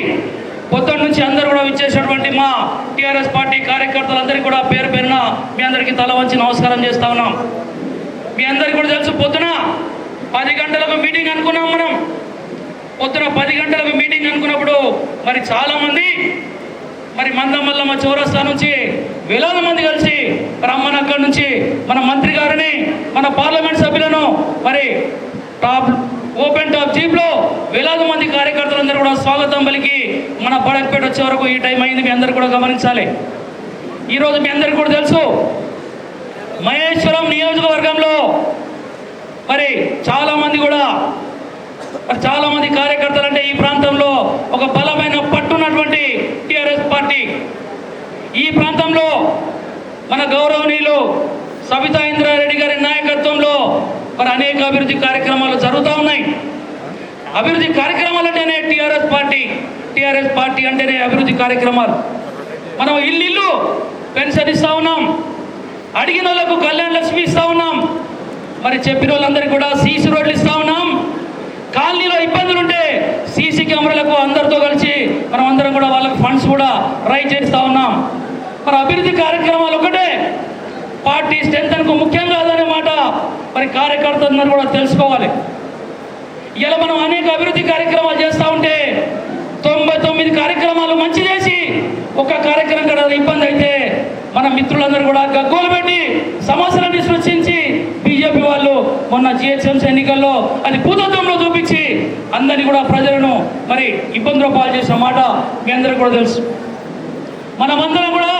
పొద్దున్న నుంచి అందరూ కూడా విచ్చేసినటువంటి మా టీఆర్ఎస్ పార్టీ కార్యకర్తలందరికీ కూడా పేరు పేరున మీ అందరికీ తల వంచి నమస్కారం చేస్తా ఉన్నాం. మీ అందరికీ కూడా తెలుసు, పొద్దున 10 గంటలకు మీటింగ్ అనుకున్నాం. మనం పొద్దున 10 గంటలకు మీటింగ్ అనుకున్నప్పుడు మరి చాలామంది మరి మందమల్లమ్మ చౌరస్తా నుంచి వేలాది మంది కలిసి రమ్మని అక్కడి నుంచి మన మంత్రి గారిని, మన పార్లమెంట్ సభ్యులను మరి ఓపెన్ టాప్ జీప్లో వేలాది మంది కార్యకర్తలందరూ కూడా స్వాగతం పలికి మన బడక్పేట వచ్చే వరకు ఈ టైం అయింది. మీ అందరూ కూడా గమనించాలి. ఈరోజు మీ అందరికీ కూడా తెలుసు, మహేశ్వరం నియోజకవర్గంలో మరి చాలామంది కార్యకర్తలు అంటే ఈ ప్రాంతంలో ఒక బలమైన పట్టున్నటువంటి టీఆర్ఎస్ పార్టీ. ఈ ప్రాంతంలో మన గౌరవనీయులు సబితా ఇంద్రారెడ్డి గారి నాయకత్వంలో మరి అనేక అభివృద్ధి కార్యక్రమాలు జరుగుతూ ఉన్నాయి. అభివృద్ధి కార్యక్రమాలు అంటేనే టీఆర్ఎస్ పార్టీ అంటేనే అభివృద్ధి కార్యక్రమాలు. మనం ఇల్లు పెన్షన్ ఇస్తూ ఉన్నాం, అడిగిన వాళ్ళకు కళ్యాణ లక్ష్మి ఇస్తూ ఉన్నాం, మరి చెప్పిన వాళ్ళందరికీ కూడా సీసీ రోడ్లు ఇస్తూ ఉన్నాం. కాలనీలో ఇబ్బందులు ఉంటే సీసీ కెమెరాలకు అందరితో కలిసి మనం అందరం కూడా వాళ్ళకి ఫండ్స్ కూడా రైజ్ చేస్తూ ఉన్నాం. మరి అభివృద్ధి కార్యక్రమాలు ఒకటే పార్టీ స్ట్రెంత్ ముఖ్యం కాదనే మాట మరి కార్యకర్తలందరూ కూడా తెలుసుకోవాలి. ఇలా మనం అనేక అభివృద్ధి కార్యక్రమాలు చేస్తూ ఉంటే 99 కార్యక్రమాలు మంచి చేసి ఒక కార్యక్రమం కూడా ఇబ్బంది అయితే మన మిత్రులందరూ కూడా గగ్గోలు పెట్టి సమస్యలన్నీ సృష్టించి బీజేపీ వాళ్ళు మొన్న జిహెచ్ఎంసీ ఎన్నికల్లో అది భూతత్వంలో చూపించి అందరినీ కూడా ప్రజలను మరి ఇబ్బందులు పాలు చేసిన మాట మీ అందరికీ కూడా తెలుసు. మనమందరం కూడా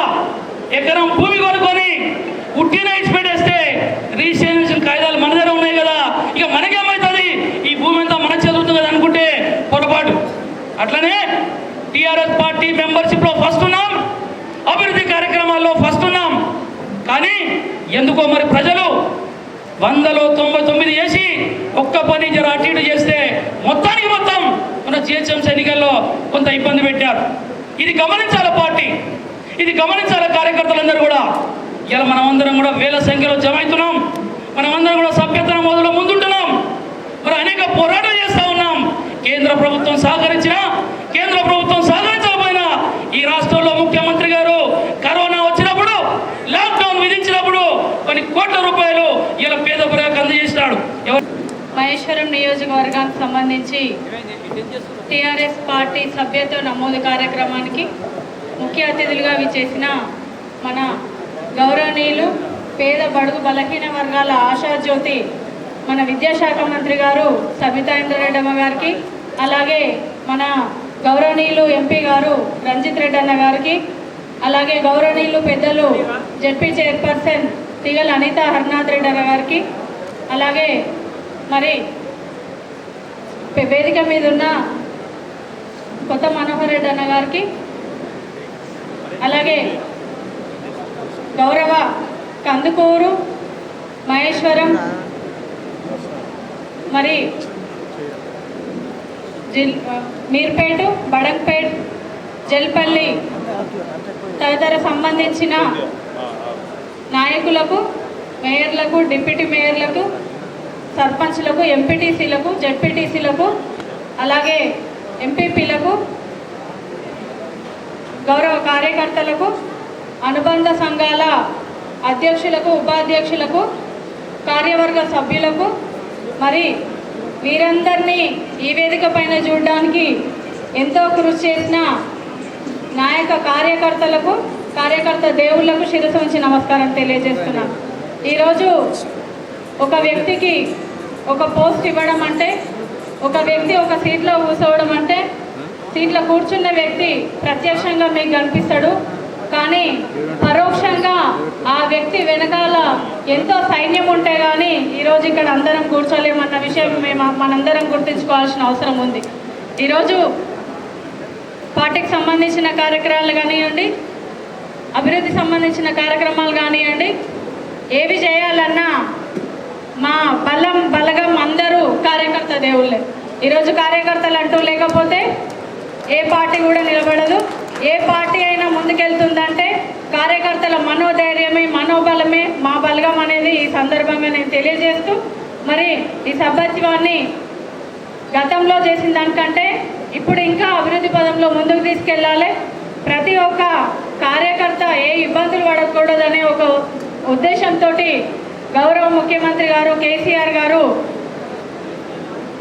ఎకరం భూమి కొనుక్కొని ఉట్టిన ఇచ్చి పెట్టేస్తే రిజిస్ట్రేషన్ కాయిదాలు మన దగ్గర ఉన్నాయి కదా, ఇక మనకేమవుతుంది, ఈ భూమి అంతా మన చదువుతుంది కదా అనుకుంటే పొరపాటు. అట్లనే టీఆర్ఎస్ పార్టీ మెంబర్షిప్లో ఫస్ట్ ఉన్నాం, అభివృద్ధి కార్యక్రమాల్లో ఫస్ట్ ఉన్నాం. కానీ ఎందుకో మరి ప్రజలు 100లో 99 చేసి ఒక్క పని జర అటు ఇటు చేస్తే మొత్తానికి మొత్తం మన జిహెచ్ఎంసీ ఎన్నికల్లో కొంత ఇబ్బంది పెట్టారు. ఇది గమనించాలి పార్టీ. ఇది గమనించాలి కార్యకర్తలందరూ కూడా. ఇలా మనమందరం కూడా వేల సంఖ్యలో జమ అవుతున్నాం. మనమందరం కూడా సభ్యత్వ నమోదులో ముందుంటున్నాం. మరి అనేక పోరాటాలు చేస్తూ ఉన్నాం. కేంద్ర ప్రభుత్వం సహకరించినా, కేంద్ర ప్రభుత్వం సహకరించకపోయినా ఈ రాష్ట్రంలో ముఖ్యమంత్రి గారు కరోనా వచ్చినప్పుడు, లాక్డౌన్ విధించినప్పుడు కొన్ని కోట్ల రూపాయలు ఇలా పేద ప్రజలకు అందజేసినాడు. మహేశ్వరం నియోజకవర్గానికి సంబంధించి టీఆర్ఎస్ పార్టీ సభ్యత్వ నమోదు కార్యక్రమానికి ముఖ్య అతిథులుగా విచ్చేసిన మన గౌరవనీయులు పేద బడుగు బలహీన వర్గాల ఆశాజ్యోతి మన విద్యాశాఖ మంత్రి గారు సబితా ఇంద్రారెడ్డి అమ్మ గారికి, అలాగే మన గౌరవనీయులు ఎంపీ గారు రంజిత్ రెడ్డి అన్న గారికి, అలాగే గౌరవనీయులు పెద్దలు జెడ్పీ చైర్పర్సన్ తిగల్ అనిత హర్నాథ్ రెడ్డి అన్న గారికి, అలాగే మరి వేదిక మీద ఉన్న కొత్త మనోహర్ రెడ్డి అన్న గారికి, అలాగే గౌరవ కందుకూరు, మహేశ్వరం, మరి మీర్పేట, బడంపేట్, జల్పల్లి తదితర సంబంధించిన నాయకులకు, మేయర్లకు, డిప్యూటీ మేయర్లకు, సర్పంచ్లకు, ఎంపీటీసీలకు, జెడ్పీటీసీలకు, అలాగే ఎంపీపీలకు, గౌరవ కార్యకర్తలకు, అనుబంధ సంఘాల అధ్యక్షులకు, ఉపాధ్యక్షులకు, కార్యవర్గ సభ్యులకు, మరి వీరందరినీ ఈ వేదిక పైన చూడడానికి ఎంతో కృషి చేసిన కార్యకర్త దేవుళ్లకు శిరస్సు ఉంచి నమస్కారం తెలియజేస్తున్నాను. ఈరోజు ఒక వ్యక్తికి ఒక పోస్ట్ ఇవ్వడం అంటే, ఒక వ్యక్తి ఒక సీట్లో కూర్చోవడం అంటే, సీట్లో కూర్చున్న వ్యక్తి ప్రత్యక్షంగా మీకు కనిపిస్తాడు, కానీ పరోక్షంగా ఆ వ్యక్తి వెనకాల ఎంతో సైన్యం ఉంటే కానీ ఈరోజు ఇక్కడ అందరం కూర్చోలేమన్న విషయం మనందరం గుర్తుంచుకోవాల్సిన అవసరం ఉంది. ఈరోజు పార్టీకి సంబంధించిన కార్యక్రమాలు కానివ్వండి, అభివృద్ధి సంబంధించిన కార్యక్రమాలు కానివ్వండి, ఏవి చేయాలన్నా మా బలగం అందరూ కార్యకర్త దేవుళ్ళే. ఈరోజు కార్యకర్తలు అంటూ లేకపోతే ఏ పార్టీ కూడా నిలబడదు. ఏ పార్టీ అయినా ముందుకెళ్తుందంటే కార్యకర్తల మనోధైర్యమే, మనోబలమే మా బలగం అనేది ఈ సందర్భంగా నేను తెలియజేస్తూ, మరి ఈ సభ్యత్వాన్ని గతంలో చేసిన దానికంటే ఇప్పుడు ఇంకా అభివృద్ధి పదంలో ముందుకు తీసుకెళ్ళాలి. ప్రతి ఒక్క కార్యకర్త ఏ ఇబ్బందులు పడకూడదనే ఒక ఉద్దేశంతో గౌరవ ముఖ్యమంత్రి గారు కేసీఆర్ గారు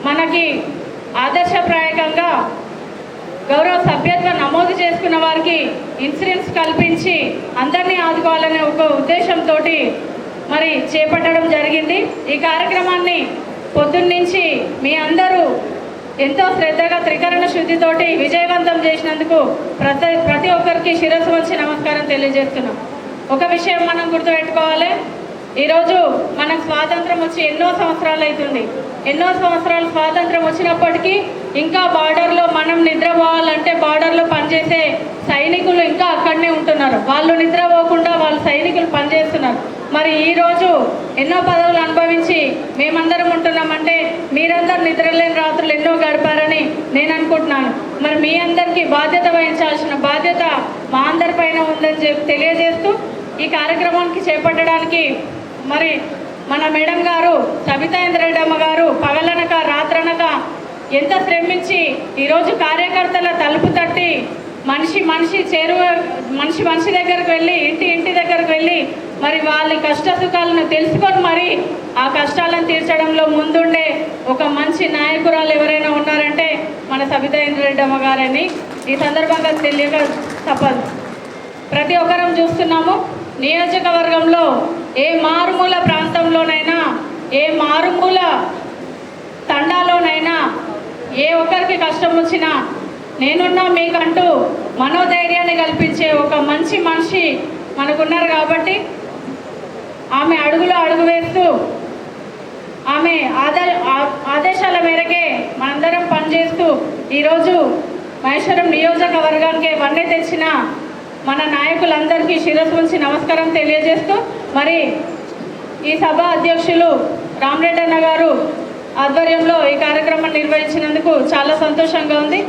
మనకి ఆదర్శప్రాయకంగా గౌరవ సభ్యత్వ నమోదు చేసుకున్న వారికి ఇన్సూరెన్స్ కల్పించి అందరినీ ఆదుకోవాలనే ఒక ఉద్దేశంతో మరి చేపట్టడం జరిగింది. ఈ కార్యక్రమాన్ని పొద్దున్నుంచి మీ అందరూ ఎంతో శ్రద్ధగా త్రికరణ శుద్ధితోటి విజయవంతం చేసినందుకు ప్రతి ఒక్కరికి శిరస్సు వంచి నమస్కారం తెలియజేస్తున్నాం. ఒక విషయం మనం గుర్తుపెట్టుకోవాలి, ఈరోజు మనకు స్వాతంత్రం వచ్చి ఎన్నో సంవత్సరాలు అవుతుంది. ఎన్నో సంవత్సరాలు స్వాతంత్రం వచ్చినప్పటికీ ఇంకా బార్డర్లో మనం నిద్రపోవాలంటే బార్డర్లో పనిచేసే సైనికులు ఇంకా అక్కడనే ఉంటున్నారు. వాళ్ళు నిద్రపోకుండా వాళ్ళు సైనికులు పనిచేస్తున్నారు. మరి ఈరోజు ఎన్నో పదవులు అనుభవించి మేమందరం ఉంటున్నామంటే మీరందరూ నిద్రలేని రాత్రులు ఎన్నో గడిపారని నేను అనుకుంటున్నాను. మరి మీ అందరికీ బాధ్యత వహించాల్సిన బాధ్యత మా అందరిపైన ఉందని తెలియజేస్తూ ఈ కార్యక్రమానికి చేపట్టడానికి మరి మన మేడం గారు సబితా ఇంద్రారెడ్డి అమ్మ గారు పగలనక రాత్రనక ఎంత శ్రమించి ఈరోజు కార్యకర్తల తలుపు తట్టి మనిషి దగ్గరకు వెళ్ళి ఇంటి దగ్గరకు వెళ్ళి మరి వాళ్ళ కష్ట సుఖాలను తెలుసుకొని మరి ఆ కష్టాలను తీర్చడంలో ముందుండే ఒక మంచి నాయకురాలు ఎవరైనా ఉన్నారంటే మన సబితా ఇంద్రారెడ్డి అమ్మ గారని ఈ సందర్భంగా తెలియక తప్పదు. ప్రతి ఒక్కరం చూస్తున్నాము, నియోజకవర్గంలో ఏ మారుమూల ప్రాంతంలోనైనా, ఏ మారుమూల తండాలోనైనా ఏ ఒక్కరికి కష్టం వచ్చినా నేనున్నా మీకంటూ మనోధైర్యాన్ని కల్పించే ఒక మంచి మనిషి మనకున్నారు. కాబట్టి ఆమె అడుగు వేస్తూ ఆమె ఆదేశాల మేరకే మనందరం పనిచేస్తూ ఈరోజు మహేశ్వరం నియోజకవర్గానికి వన్నె తెచ్చిన మన నాయకులందరికీ శిరస్సు ఉంచి నమస్కారం తెలియజేస్తూ మరి ఈ సభ అధ్యక్షులు రామరెడ్డి అన్న గారు ఆధ్వర్యంలో ఈ కార్యక్రమం నిర్వహించినందుకు చాలా సంతోషంగా ఉంది.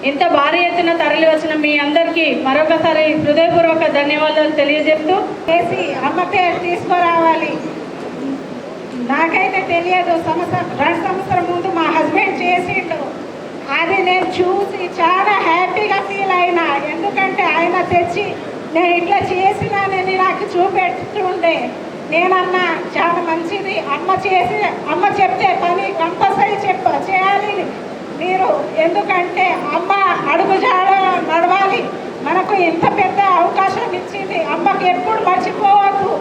ఇంత భారీ ఎత్తున తరలి వచ్చిన మీ అందరికీ మరొకసారి హృదయపూర్వక ధన్యవాదాలు తెలియజేస్తూ చేసి అమ్మ పేరు తీసుకురావాలి. నాకైతే తెలియదు, 2 సంవత్సరం ముందు మా హస్బెండ్ చేసిండు. అది నేను చూసి చాలా హ్యాపీగా ఫీల్ అయినా. ఎందుకంటే ఆయన తెచ్చి నేను ఇట్లా చేసినానని నాకు చూపెట్టుండే. నేనన్నా చాలా మంచిది, అమ్మ చెప్తే పని కంపల్సరీ చేయాలి మీరు. ఎందుకంటే అమ్మ అడుగుజాడ నడవాలి. మనకు ఇంత పెద్ద అవకాశం ఇచ్చింది, అమ్మకి ఎప్పుడు మర్చిపోవద్దు.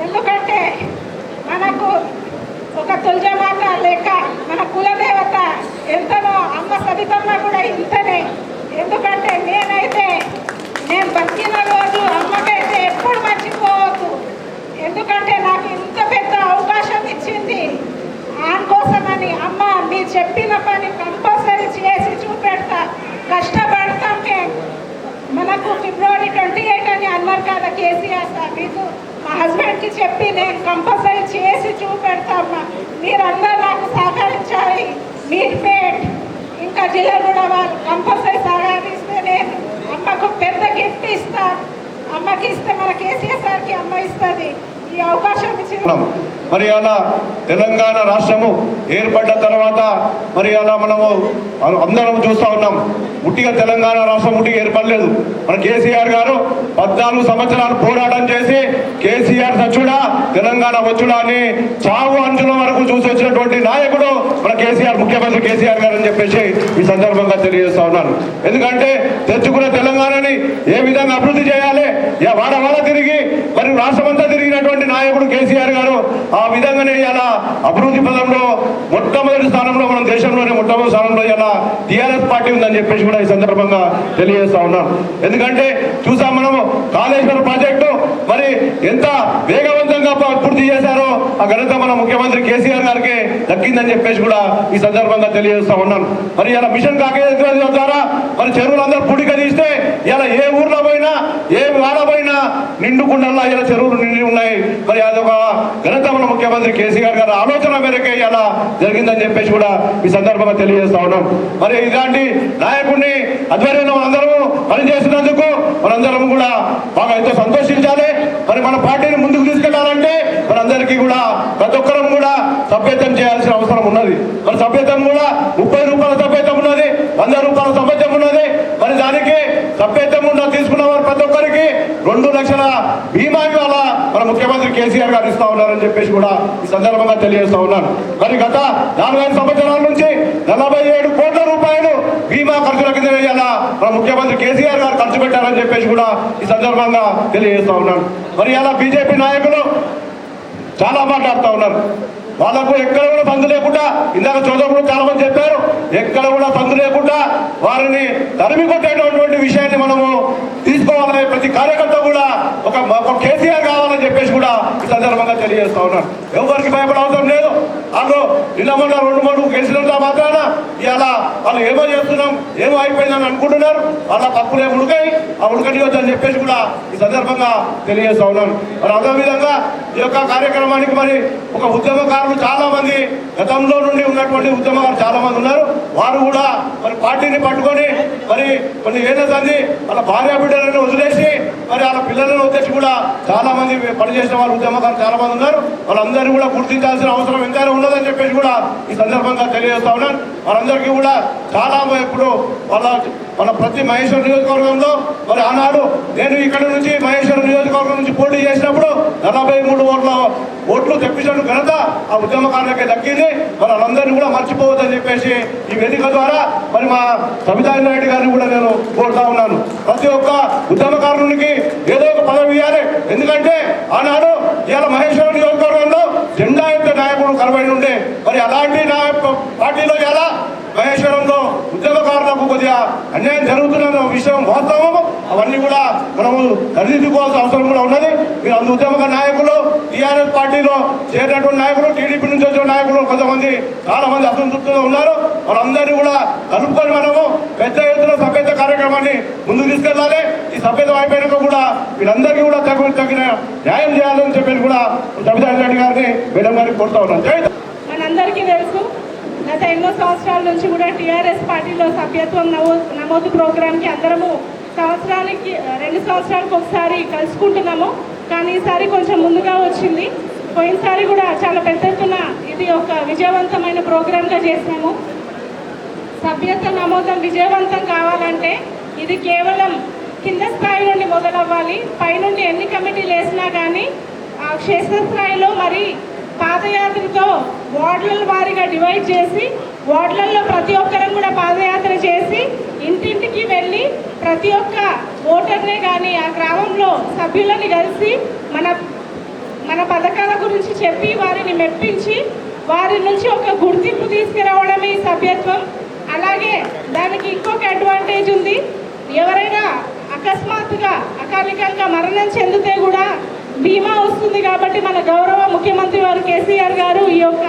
ఎందుకంటే మనకు ఒక తులజమాత లెక్క మన కులదేవత ఎంతనో, అమ్మ సవితమ్మ కూడా ఇంతనే. ఎందుకంటే నేను బతికిన రోజు అమ్మకైతే ఎప్పుడు మర్చిపోవద్దు. ఎందుకంటే నాకు ఇంత పెద్ద అవకాశం ఇచ్చింది. అందుకోసమని అమ్మ మీరు చెప్పిన పని కంపల్సరీ చేసి చూపెడతా, కష్టపడతాం. మనకు ఫిబ్రవరి 28 అని అన్నారు కదా కేసీఆర్ సార్, మీకు మా హస్బెండ్కి చెప్పి నేను కంపల్సరీ చేసి చూపెడతామ్మా. మీరందరూ నాకు సహకరించాలి. మీర్పేట్ ఇంకా జిల్లా కూడా వాళ్ళు కంపల్సరీ సహకరిస్తే నేను అమ్మకు పెద్ద గిఫ్ట్ ఇస్తాను. అమ్మకి ఇస్తే మన కేసీఆర్ సార్కి అమ్మ ఇస్తుంది. ఈ అవకాశం ఇచ్చిన మరి అలా తెలంగాణ రాష్ట్రము ఏర్పడ్డ తర్వాత మరి అలా మనము అందరం చూస్తూ ఉన్నాం. ఉట్టిగా తెలంగాణ రాష్ట్రం ఉట్టిగా ఏర్పడలేదు. మన కేసీఆర్ గారు 14 సంవత్సరాలు పోరాటం చేసి కేసీఆర్ సచ్చుడా తెలంగాణ వచ్చుడా అని చావు అంచుల వరకు చూసి వచ్చినటువంటి నాయకుడు మన కేసీఆర్, ముఖ్యమంత్రి కేసీఆర్ గారు అని చెప్పేసి ఈ సందర్భంగా తెలియజేస్తా ఉన్నాను. ఎందుకంటే తెచ్చుకున్న తెలంగాణని ఏ విధంగా అభివృద్ధి చేయాలి, వాడ తిరిగి మరి రాష్ట్రమంతా తిరిగినటువంటి నాయకుడు కేసీఆర్ గారు. ఆ విధంగానే ఇలా అభివృద్ధి పదంలో మొట్టమొదటి స్థానంలో, మన దేశంలోనే మొట్టమొదటి స్థానంలో ఇలా టీఆర్ఎస్ పార్టీ ఉందని చెప్పేసి కూడా ఈ సందర్భంగా తెలియజేస్తా ఉన్నాం. ఎందుకంటే చూసాం మనము కాళేశ్వరం ప్రాజెక్టు మరి ఎంత వేగవంతంగా పూర్తి చేశారో ఆ ఘనత మన ముఖ్యమంత్రి కేసీఆర్ గారికి దక్కిందని చెప్పేసి కూడా ఈ సందర్భంగా తెలియజేస్తా ఉన్నాను. మరి ఇలా మిషన్ కాకేశ్వర ద్వారా మరి చెరువులందరూ పుడిక తీస్తే ఇలా ఏ ఊర్లో పోయినా ఏ వాడపోయినా నిండుకుండల్లా ఇలా చెరువులు నిండి ఉన్నాయి. మరి అదొక ఘనత మన ముఖ్యమంత్రి కేసీఆర్ గారి ఆలోచన మేరకే ఇలా జరిగిందని చెప్పేసి కూడా ఈ సందర్భంగా తెలియజేస్తా ఉన్నాం. మరి ఇలాంటి నాయకుడిని ఆధ్వర్యంలో మనందరము పనిచేసినందుకు మనందరం కూడా బాగా ఎంతో సంతోషించాలి. మరి మన పార్టీని ముందుకు తీసుకెళ్లాలంటే మనందరికీ కూడా ప్రతి ఒక్కరం కూడా సభ్యత్వం చేయాల్సిన అవసరం ఉన్నది. మరి సభ్యత్వం కూడా 30 రూపాయల సభ్యత్వం ఉన్నది, 100 రూపాయల సభ్యత్వం ఉన్నది. మరి దానికి సభ్యత్వం ఉన్న తీసుకున్న వారు ప్రతి ఒక్కరికి 2 లక్షల బీమా ఇవాళ మన ముఖ్యమంత్రి కేసీఆర్ గారు ఇస్తా ఉన్నారని చెప్పేసి కూడా ఈ సందర్భంగా తెలియజేస్తా ఉన్నాను. మరి గత 45 సంవత్సరాల నుంచి 47 కోట్ల రూపాయలు బీమా ఖర్చుల కింద వేయాలా మన ముఖ్యమంత్రి కేసీఆర్ గారు ఖర్చు పెట్టారని చెప్పేసి కూడా ఈ సందర్భంగా తెలియజేస్తా ఉన్నాను. మరి అలా బీజేపీ నాయకులు చాలా మాట్లాడుతూ ఉన్నారు. వాళ్ళకు ఎక్కడ కూడా సందు లేకుండా, ఇందాక చోదరులు చాలా మంది చెప్పారు, ఎక్కడ కూడా సందు లేకుండా వారిని తరిమి కొట్టేటటువంటి విషయాన్ని మనము తీసుకోవాలని ప్రతి కార్యకర్త కూడా ఒక కేసీఆర్ కావాలని చెప్పేసి కూడా ఈ సందర్భంగా తెలియజేస్తా ఉన్నాను. ఎవరికి భయపడే అవసరం లేదు. వాళ్ళు నిన్న మొన్న 2-3 గెలిచినంత మాత్రాన ఇలా వాళ్ళు ఏమో చేస్తున్నాం, ఏమో అయిపోయిందని అనుకుంటున్నారు. వాళ్ళ తప్పులే ఉడకాయి, ఆ ఉడకనియొద్దు అని చెప్పేసి కూడా ఈ సందర్భంగా తెలియజేస్తా ఉన్నాను. మరి అదేవిధంగా ఈ యొక్క కార్యక్రమానికి మరి ఒక ఉద్యమకారులు చాలా మంది, గతంలో నుండి ఉన్నటువంటి ఉద్యమకారులు చాలా మంది ఉన్నారు. వారు కూడా మరి పార్టీని పట్టుకొని మరి కొన్ని ఏళ్ళ సంది వాళ్ళ భార్య బిడ్డలను వదిలేసి మరి వాళ్ళ పిల్లలను వదిలేసి కూడా చాలా మంది పనిచేసిన వాళ్ళు ఉద్యమకారులు చాలా మంది ఉన్నారు. వాళ్ళందరూ కూడా గుర్తించాల్సిన అవసరం ఎంతైనా ఉన్నదని చెప్పేసి కూడా ఈ సందర్భంగా తెలియజేస్తా ఉన్నాను. వాళ్ళందరికీ కూడా చాలా ఇప్పుడు వాళ్ళ ప్రతి మహేశ్వరం నియోజకవర్గంలో మరి ఆనాడు నేను ఇక్కడ నుంచి మహేశ్వరం నియోజకవర్గం నుంచి పోటీ చేసినప్పుడు 43 ఓట్లు తెప్పించిన ఘనత ఆ ఉద్యమకారులకే దక్కింది. మరి వాళ్ళందరినీ కూడా మర్చిపోవద్దని చెప్పేసి ఈ వేదిక ద్వారా మరి మా సబితారాయణ రెడ్డి గారిని కూడా నేను కోరుతా ఉన్నాను. ప్రతి ఒక్క ఉద్యమకారునికి ఏదో ఒక పదవి ఇవ్వాలి. ఎందుకంటే ఆనాడు ఇవాళ మహేశ్వరం నియోజకవర్గంలో జెండా యొక్క నాయకుడు కరువై ఉండే. మరి అలాంటి పార్టీలో ఎలా మహేశ్వరంలో ఉద్యమకారులకు కొద్దిగా అన్యాయం జరుగుతున్న విషయం వాస్తవము. అవన్నీ కూడా మనము సరిదిద్దుకోవాల్సిన అవసరం కూడా ఉన్నది. మీరు అందు ఉద్యమక నాయకులు, టీఆర్ఎస్ పార్టీలో చేరినటువంటి నాయకులు, టీడీపీ నుంచి వచ్చిన నాయకులు కొంతమంది చాలా మంది అసంతృప్తిగా ఉన్నారు. వాళ్ళందరినీ కూడా కలుపుకొని మనము పెద్ద ఎత్తున సభ్యత కార్యక్రమాన్ని ముందుకు తీసుకెళ్ళాలి. ఈ సభ్యత అయిపోయినాక కూడా వీళ్ళందరికీ కూడా తగిన న్యాయం చేయాలని చెప్పేసి కూడా సబితారాయణ రెడ్డి గారిని మేడం గారిని కోరుతా ఉన్నాను. మనందరికీ తెలుసు గత ఎన్నో సంవత్సరాల నుంచి కూడా టీఆర్ఎస్ పార్టీలో సభ్యత్వం నమోదు ప్రోగ్రాంకి అందరము సంవత్సరానికి 2 సంవత్సరాలకు ఒకసారి కలుసుకుంటున్నాము. కానీ ఈసారి కొంచెం ముందుగా వచ్చింది. పోయినసారి కూడా చాలా పెద్ద ఎత్తున ఇది ఒక విజయవంతమైన ప్రోగ్రాంగా చేసాము. సభ్యత్వ నమోదం విజయవంతం కావాలంటే ఇది కేవలం కింద స్థాయి నుండి మొదలవ్వాలి. పైనుండి ఎన్ని కమిటీలు వేసినా కానీ క్షేత్రస్థాయిలో మరి పాదయాత్రతో వార్డుల వారీగా డివైడ్ చేసి వార్డులలో ప్రతి ఒక్కరం కూడా పాదయాత్ర చేసి ఇంటింటికి వెళ్ళి ప్రతి ఒక్క ఓటర్నే కానీ ఆ గ్రామంలో సభ్యులని కలిసి మన పథకాల గురించి చెప్పి వారిని మెప్పించి వారి నుంచి ఒక గుర్తింపు తీసుకురావడమే ఈ సభ్యత్వం. అలాగే దానికి ఇంకొక అడ్వాంటేజ్ ఉంది. ఎవరైనా అకస్మాత్తుగా అకాలికంగా మరణం చెందితే కూడా బీమా వస్తుంది. కాబట్టి మన గౌరవ ముఖ్యమంత్రి వారు కేసీఆర్ గారు ఈ యొక్క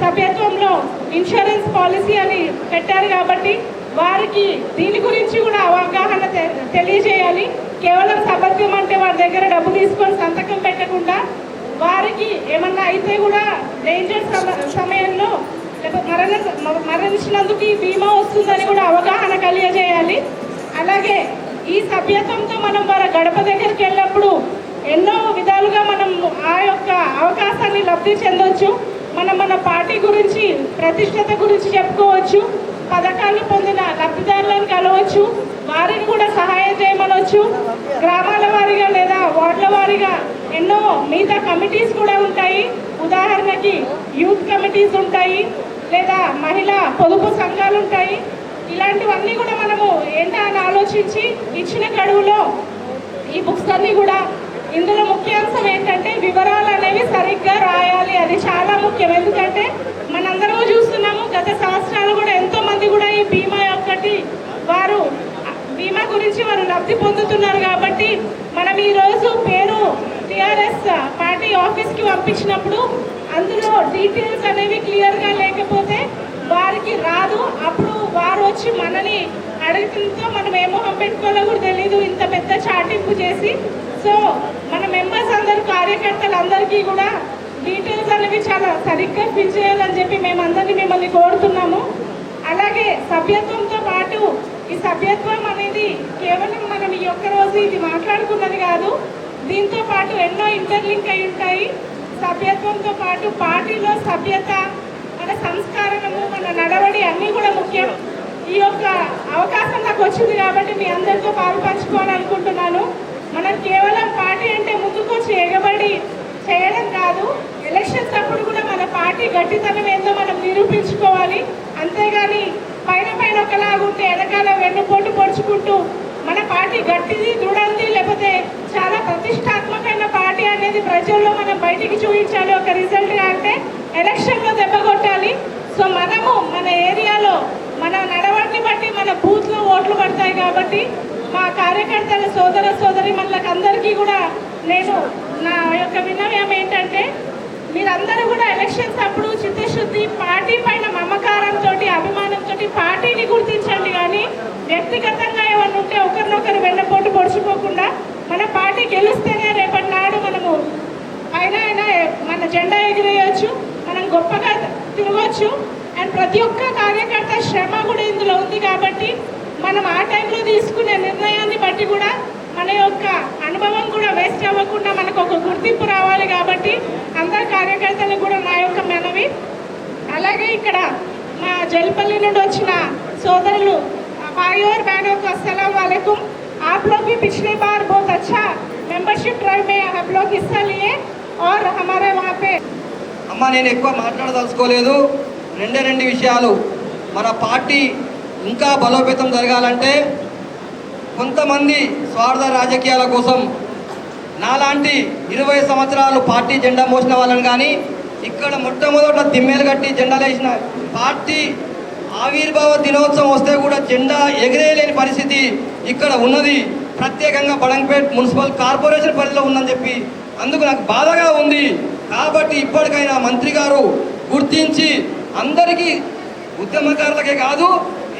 సభ్యత్వంలో ఇన్సూరెన్స్ పాలసీ అని పెట్టారు. కాబట్టి వారికి దీని గురించి కూడా అవగాహన తెలియజేయాలి. కేవలం సభ్యత్వం అంటే వారి దగ్గర డబ్బు తీసుకొని సంతకం పెట్టకుండా వారికి ఏమన్నా అయితే కూడా డేంజర్ సమయంలో మరణించినందుకు ఈ బీమా వస్తుందని కూడా అవగాహన కలిగజేయాలి. అలాగే ఈ సభ్యత్వంతో మనం వారి గడప దగ్గరికి వెళ్ళినప్పుడు ఎన్నో విధాలుగా మనం ఆ యొక్క అవకాశాన్ని లబ్ధి చెందవచ్చు. మన పార్టీ గురించి ప్రతిష్టత గురించి చెప్పుకోవచ్చు. పథకాలు పొందిన లబ్ధిదారులను కలవచ్చు. వారిని కూడా సహాయం చేయమనవచ్చు. గ్రామాల వారీగా లేదా వార్డుల వారీగా ఎన్నో మిగతా కమిటీస్ కూడా ఉంటాయి. ఉదాహరణకి యూత్ కమిటీస్ ఉంటాయి, లేదా మహిళా పొదుపు సంఘాలు ఉంటాయి. ఇలాంటివన్నీ కూడా మనము ఏంటా అని ఆలోచించి ఇచ్చిన గడువులో ఈ బుక్స్ అన్నీ కూడా ఇందులో ముఖ్యాంశం ఏంటంటే వివరాలు అనేవి సరిగ్గా రాయాలి. అది చాలా ముఖ్యం. ఎందుకంటే మనందరూ చూస్తున్నాము గత సంవత్సరాలు కూడా ఎంతో మంది కూడా ఈ బీమా వారు బీమా గురించి వారు లబ్ధి పొందుతున్నారు. కాబట్టి మనం ఈరోజు పేరు టీఆర్ఎస్ పార్టీ ఆఫీస్కి పంపించినప్పుడు అందులో డీటెయిల్స్ అనేవి క్లియర్గా లేకపోతే వారికి రాదు. అప్పుడు వారు వచ్చి మనని అడుగుతుందో మనం ఏ మొహం పెట్టుకోవాలో కూడా తెలీదు, ఇంత పెద్ద చాటింపు చేసి. సో మన మెంబర్స్ అందరూ కార్యకర్తలు అందరికీ కూడా డీటెయిల్స్ అనేవి చాలా సరిగ్గా ఫిల్ చేయాలని చెప్పి మేమందరినీ మిమ్మల్ని కోరుతున్నాము. అలాగే సభ్యత్వంతో పాటు ఈ సభ్యత్వం అనేది కేవలం మనం ఈ ఒక్క రోజు ఇది మాట్లాడుకున్నది కాదు. దీంతో పాటు ఎన్నో ఇంటర్లింక్ అయి ఉంటాయి. సభ్యత్వంతో పాటు పార్టీలో సభ్యత, మన సంస్కారము, మన నడవడి అన్నీ కూడా ముఖ్యం. ఈ యొక్క అవకాశం నాకు వచ్చింది కాబట్టి మీ అందరితో పాల్పంచుకోవాలనుకుంటున్నాను. మనం కేవలం పార్టీ అంటే ముందుకు వచ్చి ఎగబడి చేయడం కాదు. ఎలక్షన్స్ అప్పుడు కూడా మన పార్టీ గట్టితనం ఏందో మనం నిరూపించుకోవాలి. అంతేగాని పైన పైన ఒకలాగుంటే వెనకాల వెన్నుపోటు పొడుచుకుంటూ మన పార్టీ గట్టిది, దృఢంది, లేకపోతే చాలా ప్రతిష్టాత్మకమైన పార్టీ అనేది ప్రజల్లో మనం బయటికి చూపించాలి. ఒక రిజల్ట్గా అంటే ఎలక్షన్లో దెబ్బ కొట్టాలి. సో మనము మన ఏరియాలో మన నడవడిని బట్టి మన బూత్లో ఓట్లు పడతాయి. కాబట్టి మా కార్యకర్తల సోదరి మనలకు అందరికీ కూడా నేను నా యొక్క విన్నయం ఏంటంటే మీరందరూ కూడా ఎలక్షన్స్ అప్పుడు చిత్తశుద్ధి, పార్టీ పైన మమకారంతో, అభిమానంతో పార్టీని గుర్తించండి. కానీ వ్యక్తిగతంగా ఏమన్నా ఉంటే ఒకరినొకరు వెన్నపోటు పొడుచుకోకుండా మన పార్టీ గెలిస్తేనే రేపటి నాడు మనము అయినా మన జెండా ఎగిరేయచ్చు, మనం గొప్పగా తిరగచ్చు. అండ్ ప్రతి ఒక్క కార్యకర్త శ్రమ కూడా ఇందులో ఉంది. కాబట్టి మనం ఆ టైంలో తీసుకునే నిర్ణయాన్ని బట్టి కూడా మన యొక్క అనుభవం కూడా వేస్ట్ అవ్వకుండా మనకు ఒక గుర్తింపు రావాలి. కాబట్టి అందరు కార్యకర్తలకు కూడా నా యొక్క మనవి. అలాగే ఇక్కడ మా జల్పల్లి నుండి వచ్చిన సోదరులు भाई और बहनों को अस्सलाम वालेकुम। आप लोग भी पिछली बार बहुत अच्छा मेंबरशिप ड्राइव में आप लोग हिस्सा लिए और हमारे वहाँ पे అమ్మ నేను ఎక్కువ మాట్లాడదలుచుకోలేదు. రెండు విషయాలు. మన పార్టీ ఇంకా బలోపేతం జరగాలంటే కొంతమంది స్వార్థ రాజకీయాల కోసం నాలాంటి 20 సంవత్సరాలు పార్టీ జెండా మోసిన వాళ్ళని కానీ ఇక్కడ మొట్టమొదట దిమ్మేలు కట్టి జెండాలు వేసిన పార్టీ ఆవిర్భావ దినోత్సవం వస్తే కూడా జెండా ఎగిరేయలేని పరిస్థితి ఇక్కడ ఉన్నది. ప్రత్యేకంగా బడంగ్పేట్ మున్సిపల్ కార్పొరేషన్ పరిధిలో ఉందని చెప్పి అందుకు నాకు బాధగా ఉంది. కాబట్టి ఇప్పటికైనా మంత్రి గారు గుర్తించి అందరికీ ఉద్యమకారులకే కాదు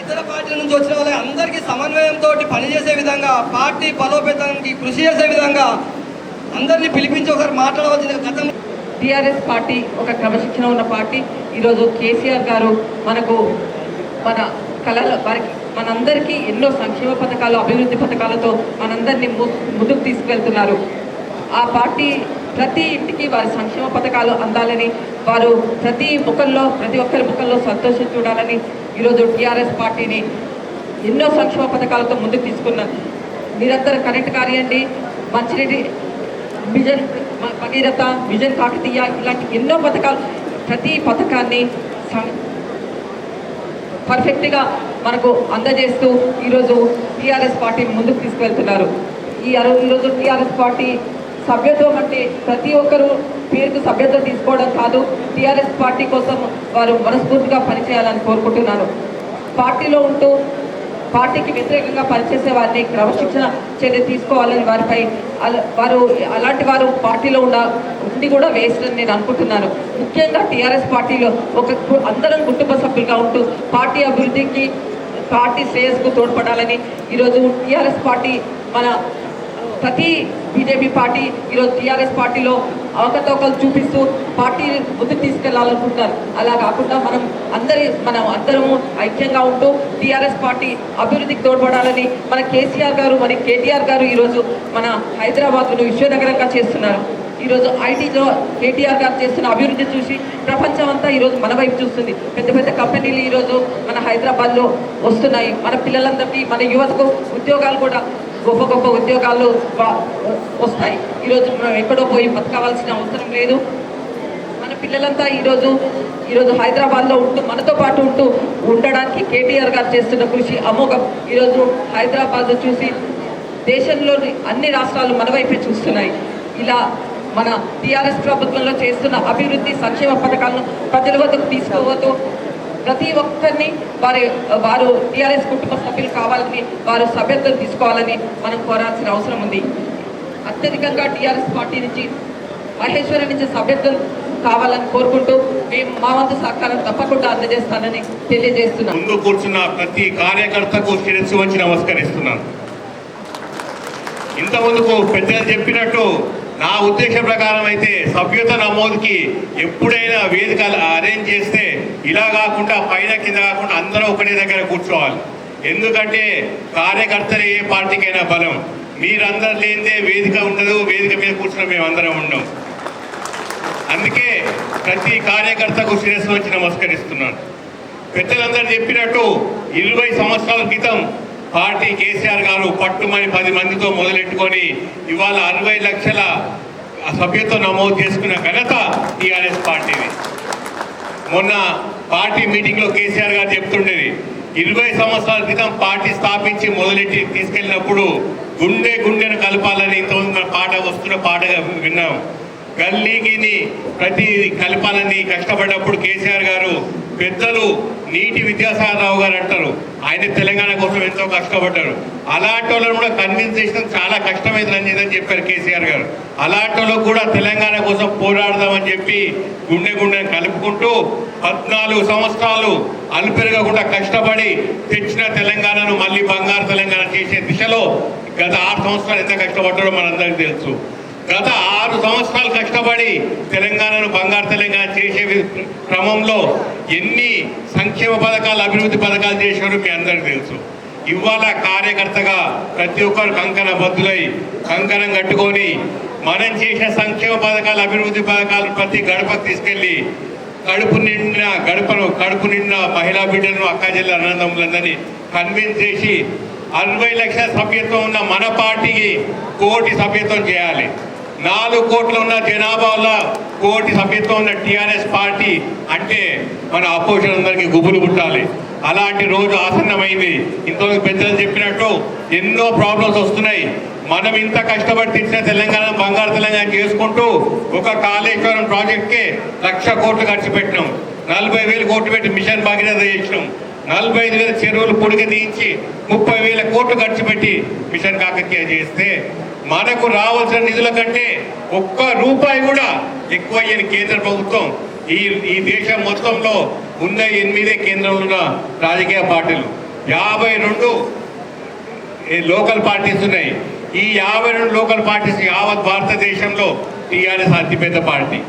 ఇతర పార్టీల నుంచి వచ్చిన వాళ్ళకి అందరికీ సమన్వయంతో పనిచేసే విధంగా, పార్టీ బలోపేతానికి కృషి చేసే విధంగా అందరినీ పిలిపించి ఒకసారి మాట్లాడవలసింది. టీఆర్ఎస్ పార్టీ ఒక క్రమశిక్షణ ఉన్న పార్టీ. ఈరోజు కేసీఆర్ గారు మనకు మన కళల వారికి మనందరికీ ఎన్నో సంక్షేమ పథకాలు, అభివృద్ధి పథకాలతో మనందరినీ ముందుకు తీసుకువెళ్తున్నారు. ఆ పార్టీ ప్రతి ఇంటికి వారి సంక్షేమ పథకాలు అందాలని, వారు ప్రతి ఒక్కరి ముఖంలో సంతోషం చూడాలని ఈరోజు టీఆర్ఎస్ పార్టీని ఎన్నో సంక్షేమ పథకాలతో ముందుకు తీసుకున్నారు. నిరంతర కరెంట్ కానివ్వండి, మంచినీటి విజన్ భగీరథ, విజన్ కాకతీయ, ఇలాంటి ఎన్నో పథకాలు, ప్రతి పథకాన్ని పర్ఫెక్ట్గా మనకు అందజేస్తూ ఈరోజు టీఆర్ఎస్ పార్టీని ముందుకు తీసుకువెళ్తున్నారు. ఈరోజు టీఆర్ఎస్ పార్టీ సభ్యత్వం అంటే ప్రతి ఒక్కరూ పేరుకు సభ్యత్వం తీసుకోవడం కాదు, టీఆర్ఎస్ పార్టీ కోసం వారు మనస్ఫూర్తిగా పనిచేయాలని కోరుకుంటున్నాను. పార్టీలో ఉంటూ పార్టీకి వ్యతిరేకంగా పనిచేసే వారిని క్రమశిక్షణ చర్య తీసుకోవాలని వారిపై అలాంటి వారు పార్టీలో ఉండి కూడా వేస్ట్ అని నేను అనుకుంటున్నాను. ముఖ్యంగా టీఆర్ఎస్ పార్టీలో అందరం కుటుంబ సభ్యులుగా ఉంటూ పార్టీ అభివృద్ధికి, పార్టీ శ్రేయస్కు తోడ్పడాలని ఈరోజు టీఆర్ఎస్ పార్టీ ప్రతి బీజేపీ పార్టీ ఈరోజు టీఆర్ఎస్ పార్టీలో అవకతవకలు చూపిస్తూ పార్టీ ముందుకు తీసుకెళ్లాలనుకుంటున్నారు. అలా కాకుండా మనం అందరము ఐక్యంగా ఉంటూ టీఆర్ఎస్ పార్టీ అభివృద్ధికి తోడ్పడాలని మన కేసీఆర్ గారు, మరి కేటీఆర్ గారు ఈరోజు మన హైదరాబాద్ను విశ్వనగరంగా చేస్తున్నారు. ఈరోజు ఐటీలో కేటీఆర్ గారు చేస్తున్న అభివృద్ధి చూసి ప్రపంచం అంతా ఈరోజు మన వైపు చూస్తుంది. పెద్ద పెద్ద కంపెనీలు ఈరోజు మన హైదరాబాద్లో వస్తున్నాయి. మన పిల్లలందరికీ, మన యువతకు ఉద్యోగాలు కూడా గొప్ప గొప్ప ఉద్యోగాలు వస్తాయి. ఈరోజు మనం ఎక్కడో పోయి బతకవలసిన అవసరం లేదు. మన పిల్లలంతా ఈరోజు హైదరాబాద్లో మనతో పాటు ఉండడానికి కేటీఆర్ గారు చేస్తున్న కృషి అమోఘం. ఈరోజు హైదరాబాద్లో చూసి దేశంలోని అన్ని రాష్ట్రాలు మన వైపే చూస్తున్నాయి. ఇలా మన టీఆర్ఎస్ ప్రభుత్వంలో చేస్తున్న అభివృద్ధి సంక్షేమ పథకాలను ప్రజల వద్దకు తీసుకుపోతూ ప్రతి ఒక్కరిని వారు టీఆర్ఎస్ కుటుంబ సభ్యులు కావాలని, వారు సభ్యత్వం తీసుకోవాలని మనం కోరాల్సిన అవసరం ఉంది. అత్యధికంగా టీఆర్ఎస్ పార్టీ నుంచి, మహేశ్వరం నుంచి సభ్యత్వం కావాలని కోరుకుంటూ మేము మా వంతు సహకారం తప్పకుండా అందజేస్తానని తెలియజేస్తున్నాం. ముందు కూర్చున్న ప్రతి కార్యకర్తకు శిరస్సు వంచి నమస్కరిస్తున్నాను. ఇంతకుముందుకు పెద్దలు చెప్పినట్టు నా ఉద్దేశం ప్రకారం అయితే సభ్యత నమోదుకి ఎప్పుడైనా వేదికలు అరేంజ్ చేస్తే ఇలా కాకుండా పైన కింద కాకుండా అందరూ ఒకటే దగ్గర కూర్చోవాలి. ఎందుకంటే కార్యకర్తలు ఏ పార్టీకైనా బలం. మీరందరూ లేనిదే వేదిక ఉండదు, వేదిక మీద కూర్చున్న మేమందరం ఉండం. అందుకే ప్రతి కార్యకర్తకు శిరస్సు వచ్చి నమస్కరిస్తున్నాను. పెద్దలందరూ చెప్పినట్టు 20 సంవత్సరాల క్రితం పార్టీ కేసీఆర్ గారు పట్టుమని 10 మందితో మొదలెట్టుకొని ఇవాళ 60 లక్షల సభ్యత్వం నమోదు చేసుకున్న ఘనత టీఆర్ఎస్ పార్టీది. మొన్న పార్టీ మీటింగ్లో కేసీఆర్ గారు చెప్తుండేది, 20 సంవత్సరాల క్రితం పార్టీ స్థాపించి మొదలెట్టి తీసుకెళ్ళినప్పుడు గుండెను కలపాలని ఇంతమంది పాట వస్తున్న పాటగా విన్నాం. గల్లీని ప్రతి కలపాలని కష్టపడ్డప్పుడు కేసీఆర్ గారు, పెద్దలు నీటి విద్యాసాగర్ రావు గారు అంటారు, ఆయన తెలంగాణ కోసం ఎంతో కష్టపడ్డారు. అలాంటి వాళ్ళని కూడా కన్విన్స్ చేసిన చాలా కష్టమైందని చెప్పారు కేసీఆర్ గారు. అలాంటి వాళ్ళకు కూడా తెలంగాణ కోసం పోరాడదామని చెప్పి గుండెను కలుపుకుంటూ 14 సంవత్సరాలు అలుపెరగకుండా కష్టపడి తెచ్చిన తెలంగాణను మళ్ళీ బంగారు తెలంగాణ చేసే దిశలో గత 6 సంవత్సరాలు ఎంత కష్టపడ్డారో మనందరికీ తెలుసు. గత 6 సంవత్సరాలు కష్టపడి తెలంగాణను బంగారు తెలంగాణ చేసే క్రమంలో ఎన్ని సంక్షేమ పథకాలు, అభివృద్ధి పథకాలు చేశారో మీ అందరికీ తెలుసు. ఇవాళ కార్యకర్తగా ప్రతి ఒక్కరు కంకణ బద్దులై కంకణం కట్టుకొని మనం చేసిన సంక్షేమ పథకాలు, అభివృద్ధి పథకాలు ప్రతి గడపకు తీసుకెళ్ళి కడుపు నిండిన మహిళా బిడ్డలను, అక్క చెల్లెల అన్నదమ్ములందరినీ కన్విన్స్ చేసి 60 లక్షల సభ్యత్వం ఉన్న మన పార్టీకి 1 కోటి సభ్యత్వం చేయాలి. 4 కోట్ల ఉన్న జనాభాలో 1 కోటి సభ్యత్వం ఉన్న టీఆర్ఎస్ పార్టీ అంటే మన అపోజిషన్ అందరికీ గుబులు పుట్టాలి. అలాంటి రోజు ఆసన్నమైంది. ఇంతవరకు పెద్దలు చెప్పినట్టు ఎన్నో ప్రాబ్లమ్స్ వస్తున్నాయి. మనం ఇంత కష్టపడి తెచ్చిన తెలంగాణ బంగారు తెలంగాణ చేసుకుంటూ ఒక కాళేశ్వరం ప్రాజెక్ట్కే 1,00,000 కోట్లు ఖర్చు పెట్టినాం. 40,000 కోట్లు పెట్టి మిషన్ భగీరథ చేసినాం. 45,000 చెరువులు పొడిగ తీయించి 30,000 కోట్లు ఖర్చు పెట్టి మిషన్ కాకతీయ చేస్తే మనకు రావాల్సిన నిధుల కంటే 1 రూపాయి కూడా ఎక్కువ అయ్యని కేంద్ర ప్రభుత్వం. ఈ దేశం మొత్తంలో ఉన్న 8 కేంద్రంలో ఉన్న రాజకీయ పార్టీలు, 52 లోకల్ పార్టీస్ ఉన్నాయి. ఈ 52 లోకల్ పార్టీస్ యావత్ భారతదేశంలో టీఆర్ఎస్ అతిపెద్ద పార్టీ.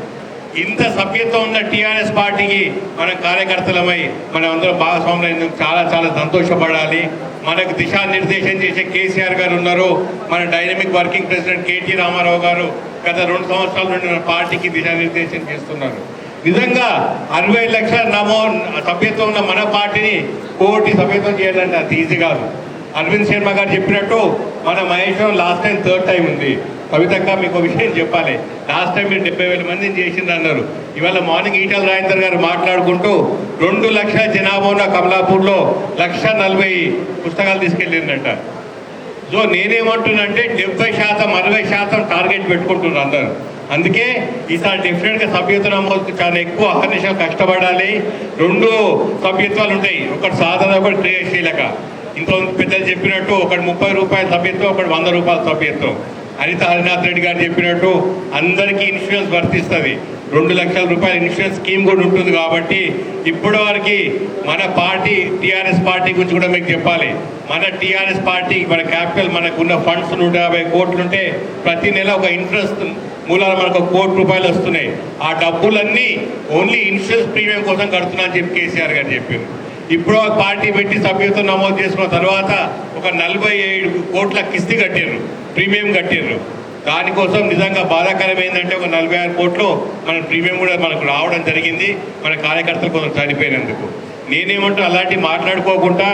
ఇంత సభ్యత్వం ఉన్న టీఆర్ఎస్ పార్టీకి మన కార్యకర్తలమై మనం అందరం భాగస్వాములు చాలా చాలా సంతోషపడాలి. మనకు దిశానిర్దేశం చేసే కేసీఆర్ గారు ఉన్నారు, మన dynamic working president KT Rama Rao garu గత 2 సంవత్సరాల నుండి మన పార్టీకి దిశానిర్దేశం చేస్తున్నారు. నిజంగా 60 లక్షల సభ్యత్వం ఉన్న మన పార్టీని 1 కోటి సభ్యత్వం చేయాలంటే అది ఈజీ కాదు. అరవింద్ శర్మ గారు చెప్పినట్టు మన Maheshwaram last time 3rd time ఉంది. కవితక్క మీకు విషయం చెప్పాలి, లాస్ట్ టైం మీరు 70,000 మందిని చేసిండ్రు అన్నారు. ఇవాళ మార్నింగ్ ఈటల రాజేందర్ గారు మాట్లాడుకుంటూ 2 లక్షల జనాభా ఉన్న కమలాపూర్లో 140 పుస్తకాలు తీసుకెళ్ళిందంట. సో నేనేమంటున్నానంటే 70% 60% టార్గెట్ పెట్టుకుంటున్నారు అందరూ. అందుకే ఈసారి డెఫినెట్గా సభ్యత్వ నమోదుకు చాలా ఎక్కువ అహర్నిశలు కష్టపడాలి. 2 సభ్యత్వాలు ఉంటాయి, ఒకటి సాధారణ, ఒకటి క్రియాశీలక. ఇంతమంది పెద్దలు చెప్పినట్టు ఒకటి 30 రూపాయల సభ్యత్వం, ఒకటి 100 రూపాయల సభ్యత్వం. హరిత హరినాథ్ రెడ్డి గారు చెప్పినట్టు అందరికీ ఇన్సూరెన్స్ వర్తిస్తుంది. 2 లక్షల రూపాయల ఇన్సూరెన్స్ స్కీమ్ కూడా ఉంటుంది. కాబట్టి ఇప్పటి వరకు మన పార్టీ టీఆర్ఎస్ పార్టీ గురించి కూడా మీకు చెప్పాలి. మన టీఆర్ఎస్ పార్టీ మన క్యాపిటల్ మనకున్న ఫండ్స్ 150 కోట్లు ఉంటే ప్రతి నెల ఒక ఇంట్రెస్ట్ మూలాలు మనకు 1 కోటి రూపాయలు వస్తున్నాయి. ఆ డబ్బులన్నీ ఓన్లీ ఇన్సూరెన్స్ ప్రీమియం కోసం కడుతున్నా అని చెప్పి కేసీఆర్ గారు చెప్పారు. ఇప్పుడు పార్టీ పెట్టి సభ్యత్వం నమోదు చేసుకున్న తర్వాత ఒక 47 కోట్ల కిస్తీ కట్టారు, ప్రీమియం కట్టారు. దానికోసం నిజంగా బాధాకరం ఏంటంటే ఒక 46 కోట్లు మన ప్రీమియం కూడా మనకు రావడం జరిగింది, మన కార్యకర్తలు కొంచెం చనిపోయినందుకు. నేనేమంటూ అలాంటివి మాట్లాడుకోకుండా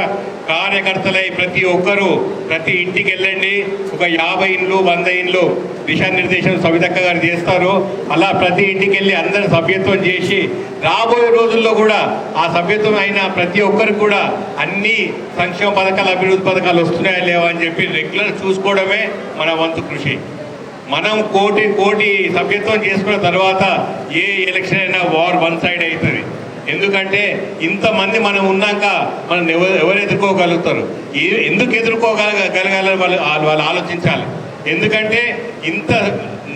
కార్యకర్తలై ప్రతి ఒక్కరూ ప్రతి ఇంటికి వెళ్ళండి. ఒక 50 ఇండ్లు 100 ఇండ్లు దిశానిర్దేశం సవితక్క గారు చేస్తారు. అలా ప్రతి ఇంటికి వెళ్ళి అందరూ సభ్యత్వం చేసి రాబోయే రోజుల్లో కూడా ఆ సభ్యత్వం అయిన ప్రతి ఒక్కరికి కూడా అన్ని సంక్షేమ పథకాలు అభివృద్ధి పథకాలు వస్తున్నాయా లేవా అని చెప్పి రెగ్యులర్ చూసుకోవడమే మన వంతు కృషి. మనం కోటి సభ్యత్వం చేసుకున్న తర్వాత ఏ ఎలక్షన్ అయినా వార్ 1 సైడ్ అవుతుంది. ఎందుకంటే ఇంతమంది మనం ఉన్నాక మనం ఎవరు ఎదుర్కోగలుగుతారు, ఎందుకు ఎదుర్కోగలగాలని వాళ్ళు ఆలోచించాలి. ఎందుకంటే ఇంత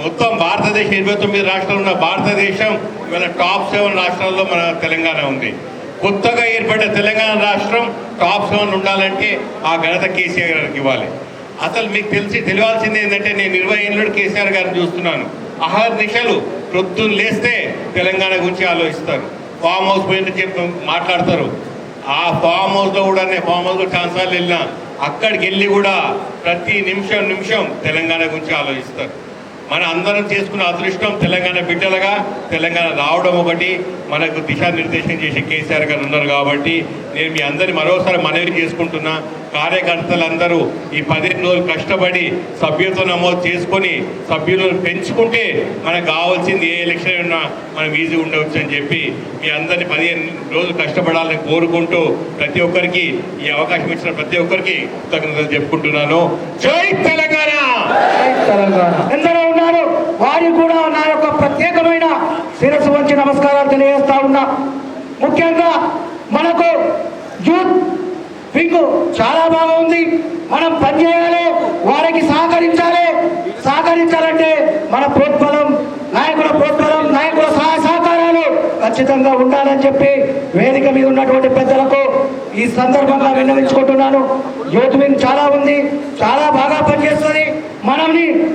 మొత్తం భారతదేశం 29 రాష్ట్రాలు ఉన్న భారతదేశం ఇవాళ టాప్ 7 రాష్ట్రాల్లో మన తెలంగాణ ఉంది. కొత్తగా ఏర్పడ్డ తెలంగాణ రాష్ట్రం టాప్ 7 ఉండాలంటే ఆ ఘనత కేసీఆర్ గారికి ఇవ్వాలి. అసలు మీకు తెలియాల్సింది ఏంటంటే నేను 20 ఏళ్ళ కేసీఆర్ గారిని చూస్తున్నాను. అహర్నిశలు ప్రొద్దున లేస్తే తెలంగాణ గురించి ఆలోచిస్తారు. ఫామ్ హౌస్ పోయిన చెప్పి మాట్లాడతారు. ఆ ఫామ్ హౌస్లో కూడా నేను ఫామ్ హౌస్లో ఛాన్సార్లు వెళ్ళినా అక్కడికి వెళ్ళి కూడా ప్రతి నిమిషం తెలంగాణ గురించి ఆలోచిస్తారు. మన అందరం చేసుకున్న అదృష్టం తెలంగాణ బిడ్డలుగా తెలంగాణ రావడం ఒకటి, మనకు దిశానిర్దేశం చేసే కేసీఆర్ గారు ఉన్నారు. కాబట్టి నేను మీ అందరినీ మరోసారి మనవి చేసుకుంటున్నా, కార్యకర్తలందరూ ఈ 15 రోజులు కష్టపడి సభ్యత్వం నమోదు చేసుకొని సభ్యులను పెంచుకుంటే మనకు కావాల్సింది ఏ ఎలక్షన్ ఉన్నా మనం ఈజీ ఉండవచ్చు అని చెప్పి మీ అందరినీ 15 రోజులు కష్టపడాలని కోరుకుంటూ ప్రతి ఒక్కరికి ఈ అవకాశం ఇచ్చిన ప్రతి ఒక్కరికి కృతజ్ఞతలు చెప్పుకుంటున్నాను. జై తెలంగాణ. ఎందరో ఉన్నారు, వారికి కూడా నా యొక్క ప్రత్యేకమైన శిరస్సు వంచి నమస్కారాలు తెలియజేస్తా ఉన్నా. ముఖ్యంగా మనకు యూత్ వింగ్ చాలా బాగా ఉంది. మనం పనిచేయాలి, వారికి సహకరించాలంటే మన ప్రోత్బలం, నాయకుల ప్రోత్బలం, నాయకుల సహాయ సహకారాలు ఖచ్చితంగా ఉండాలని చెప్పి వేదిక మీద ఉన్నటువంటి పెద్దలకు ఈ సందర్భంగా విన్నవించుకుంటున్నాను. యూత్ వింగ్ చాలా ఉంది, చాలా బాగా పనిచేస్తుంది.